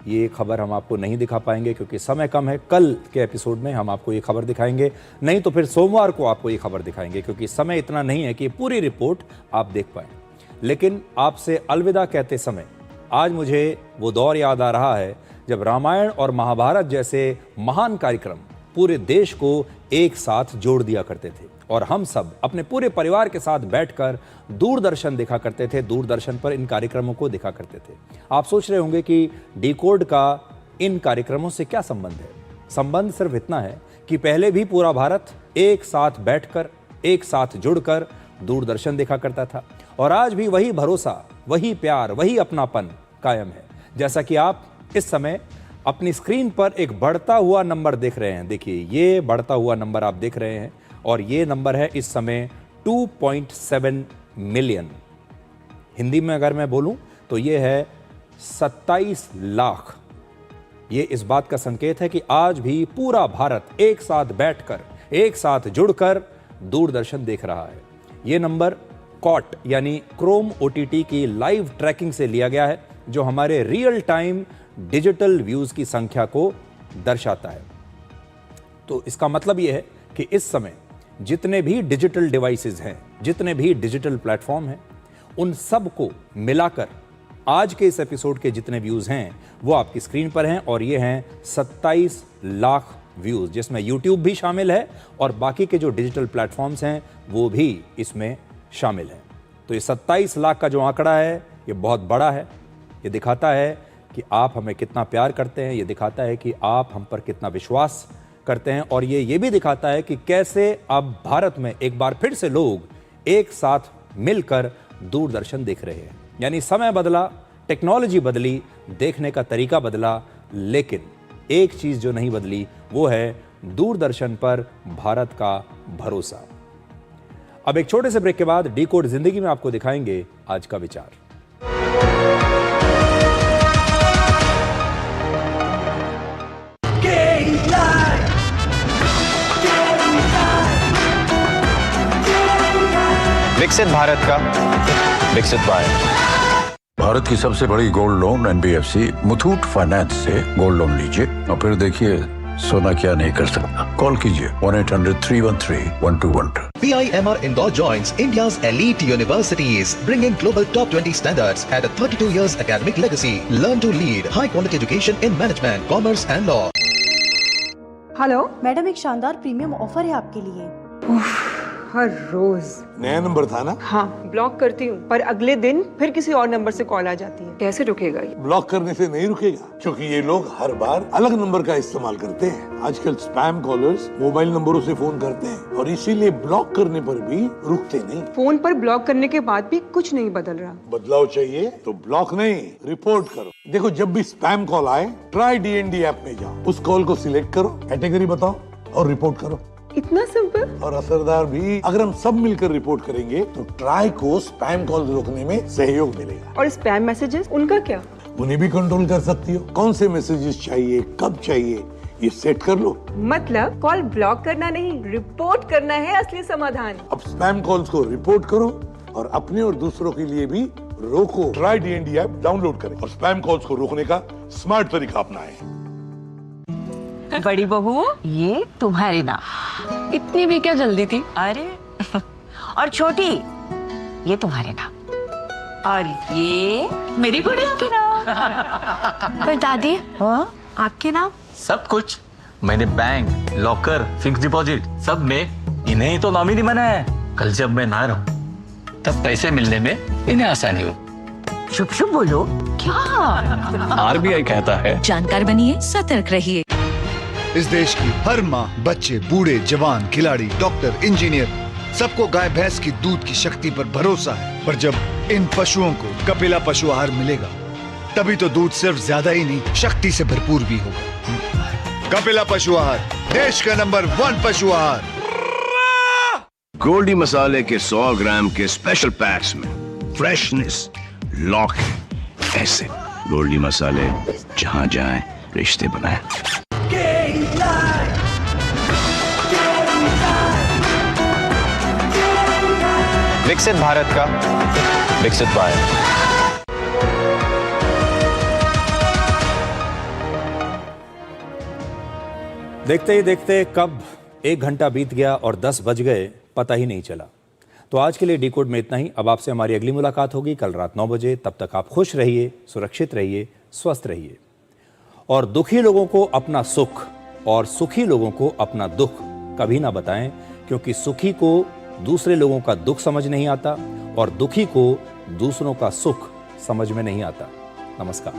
ये खबर हम आपको नहीं दिखा पाएंगे, क्योंकि समय कम है। कल के एपिसोड में हम आपको ये खबर दिखाएंगे, नहीं तो फिर सोमवार को आपको ये खबर दिखाएंगे, क्योंकि समय इतना नहीं है कि पूरी रिपोर्ट आप देख पाएं। लेकिन आपसे अलविदा कहते समय आज मुझे वो दौर याद आ रहा है जब रामायण और महाभारत जैसे महान कार्यक्रम पूरे देश को एक साथ जोड़ दिया करते थे और हम सब अपने पूरे परिवार के साथ बैठकर दूरदर्शन देखा करते थे। दूरदर्शन पर इन कार्यक्रमों को देखा करते थे। आप सोच रहे होंगे कि डिकोड का इन कार्यक्रमों से क्या संबंध है। संबंध सिर्फ इतना है कि पहले भी पूरा भारत एक साथ बैठकर, एक साथ जुड़कर दूरदर्शन देखा करता था और आज भी वही भरोसा, वही प्यार, वही अपनापन कायम है। जैसा कि आप इस समय अपनी स्क्रीन पर एक बढ़ता हुआ नंबर देख रहे हैं। देखिए, ये बढ़ता हुआ नंबर आप देख रहे हैं और ये नंबर है इस समय 2.7 मिलियन। हिंदी में अगर मैं बोलूं तो ये है 27 लाख। ये इस बात का संकेत है कि आज भी पूरा भारत एक साथ बैठकर, एक साथ जुड़कर दूरदर्शन देख रहा है। ये नंबर कॉट यानी क्रोम OTT की लाइव ट्रैकिंग से लिया गया है, जो हमारे रियल टाइम डिजिटल व्यूज की संख्या को दर्शाता है। तो इसका मतलब यह है कि इस समय जितने भी डिजिटल डिवाइसेस हैं, जितने भी डिजिटल प्लेटफॉर्म हैं, उन सब को मिलाकर आज के इस एपिसोड के जितने व्यूज हैं वो आपकी स्क्रीन पर हैं और ये हैं 27 लाख व्यूज़, जिसमें यूट्यूब भी शामिल है और बाकी के जो डिजिटल प्लेटफॉर्म्स हैं वो भी इसमें शामिल हैं। तो ये 27 लाख का जो आंकड़ा है ये बहुत बड़ा है। ये दिखाता है कि आप हमें कितना प्यार करते हैं, ये दिखाता है कि आप हम पर कितना विश्वास करते हैं, और ये भी दिखाता है कि कैसे अब भारत में एक बार फिर से लोग एक साथ मिलकर दूरदर्शन देख रहे हैं। यानी समय बदला, टेक्नोलॉजी बदली, देखने का तरीका बदला, लेकिन एक चीज जो नहीं बदली वो है दूरदर्शन पर भारत का भरोसा। अब एक छोटे से ब्रेक के बाद डिकोड जिंदगी में आपको दिखाएंगे आज का विचार। विकसित भारत का विकसित भारत। भारत की सबसे बड़ी gold loan NBFC Muthoot finance से गोल्ड लोन लीजिए और फिर देखिए सोना क्या नहीं कर सकता। कॉल कीजिए 1-800-313-1212। PIMR Indore joins India's elite universities, bringing global top 20 standards at a 32 years academic legacy. Learn to lead high quality education in management, commerce and law. Hello madam, एक शानदार प्रीमियम ऑफर है आपके लिए। हर रोज नया number था ना? हाँ, block करती हूँ पर अगले दिन फिर किसी और नंबर से कॉल आ जाती है। कैसे रुकेगा ये? ब्लॉक करने से नहीं रुकेगा, क्योंकि ये लोग हर बार अलग नंबर का इस्तेमाल करते हैं। आजकल स्पैम कॉलर्स मोबाइल नंबरों से फोन करते हैं और इसीलिए ब्लॉक करने पर भी रुकते नहीं। फोन पर ब्लॉक करने के बाद भी कुछ नहीं बदल रहा। बदलाव चाहिए तो ब्लॉक नहीं, रिपोर्ट करो। देखो, जब भी स्पैम कॉल आए, ट्राई DND ऐप में जाओ, उस कॉल को सिलेक्ट करो, कैटेगरी बताओ और रिपोर्ट करो। इतना सिंपल और असरदार भी। अगर हम सब मिलकर रिपोर्ट करेंगे तो ट्राई को स्पैम कॉल रोकने में सहयोग मिलेगा। और स्पैम मैसेजेस, उनका क्या? उन्हें भी कंट्रोल कर सकती हो। कौन से मैसेजेस चाहिए, कब चाहिए, ये सेट कर लो। मतलब कॉल ब्लॉक करना नहीं, रिपोर्ट करना है असली समाधान। अब स्पैम कॉल्स को रिपोर्ट करो और अपने और दूसरों के लिए भी रोको। ट्राई DND ऐप डाउनलोड करें और स्पैम कॉल्स को रोकने का स्मार्ट तरीका अपनाएं। बड़ी बहू, ये तुम्हारे नाम। इतनी भी क्या जल्दी थी? अरे और छोटी, ये तुम्हारे नाम। और ये मेरी गुड़िया के नाम। पर दादी, हाँ आपके नाम? सब कुछ मैंने बैंक, लॉकर, फिक्स डिपॉजिट सब में इन्हें ही तो नॉमिनी बनाया है। कल जब मैं ना रहूं तब पैसे मिलने में इन्हें आसानी हो। शुभ शुभ बोलो। क्या? RBI कहता है जानकार बनिए, सतर्क रहिए। इस देश की हर माँ, बच्चे, बूढ़े, जवान, खिलाड़ी, डॉक्टर, इंजीनियर, सबको गाय भैंस की दूध की शक्ति पर भरोसा है। पर जब इन पशुओं को कपिला पशु आहार मिलेगा, तभी तो दूध सिर्फ ज्यादा ही नहीं, शक्ति से भरपूर भी होगा। कपिला पशु आहार, देश का नंबर 1 पशु आहार। गोल्डी मसाले के 100 ग्राम के स्पेशल पैक्स में फ्रेशनेस लॉक है। ऐसे गोल्डी मसाले जहां जाएं रिश्ते बनाएं। विकसित भारत का विकसित भारत। देखते ही देखते कब 1 घंटा बीत गया और 10 बज गए, पता ही नहीं चला। तो आज के लिए डिकोड में इतना ही। अब आपसे हमारी अगली मुलाकात होगी कल रात 9 बजे। तब तक आप खुश रहिए, सुरक्षित रहिए, स्वस्थ रहिए और दुखी लोगों को अपना सुख और सुखी लोगों को अपना दुख कभी ना बताएं, क्योंकि सुखी को दूसरे लोगों का दुख समझ नहीं आता और दुखी को दूसरों का सुख समझ में नहीं आता। नमस्कार।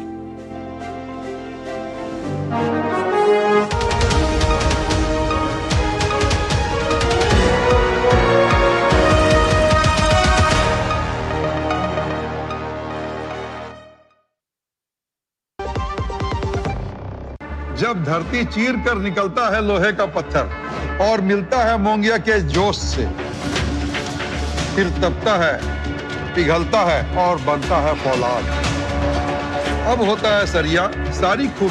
जब धरती चीर कर निकलता है लोहे का पत्थर और मिलता है मोंगिया के जोश से, फिर तपता है, पिघलता है और बनता है फौलाद। अब होता है सरिया सारी खूब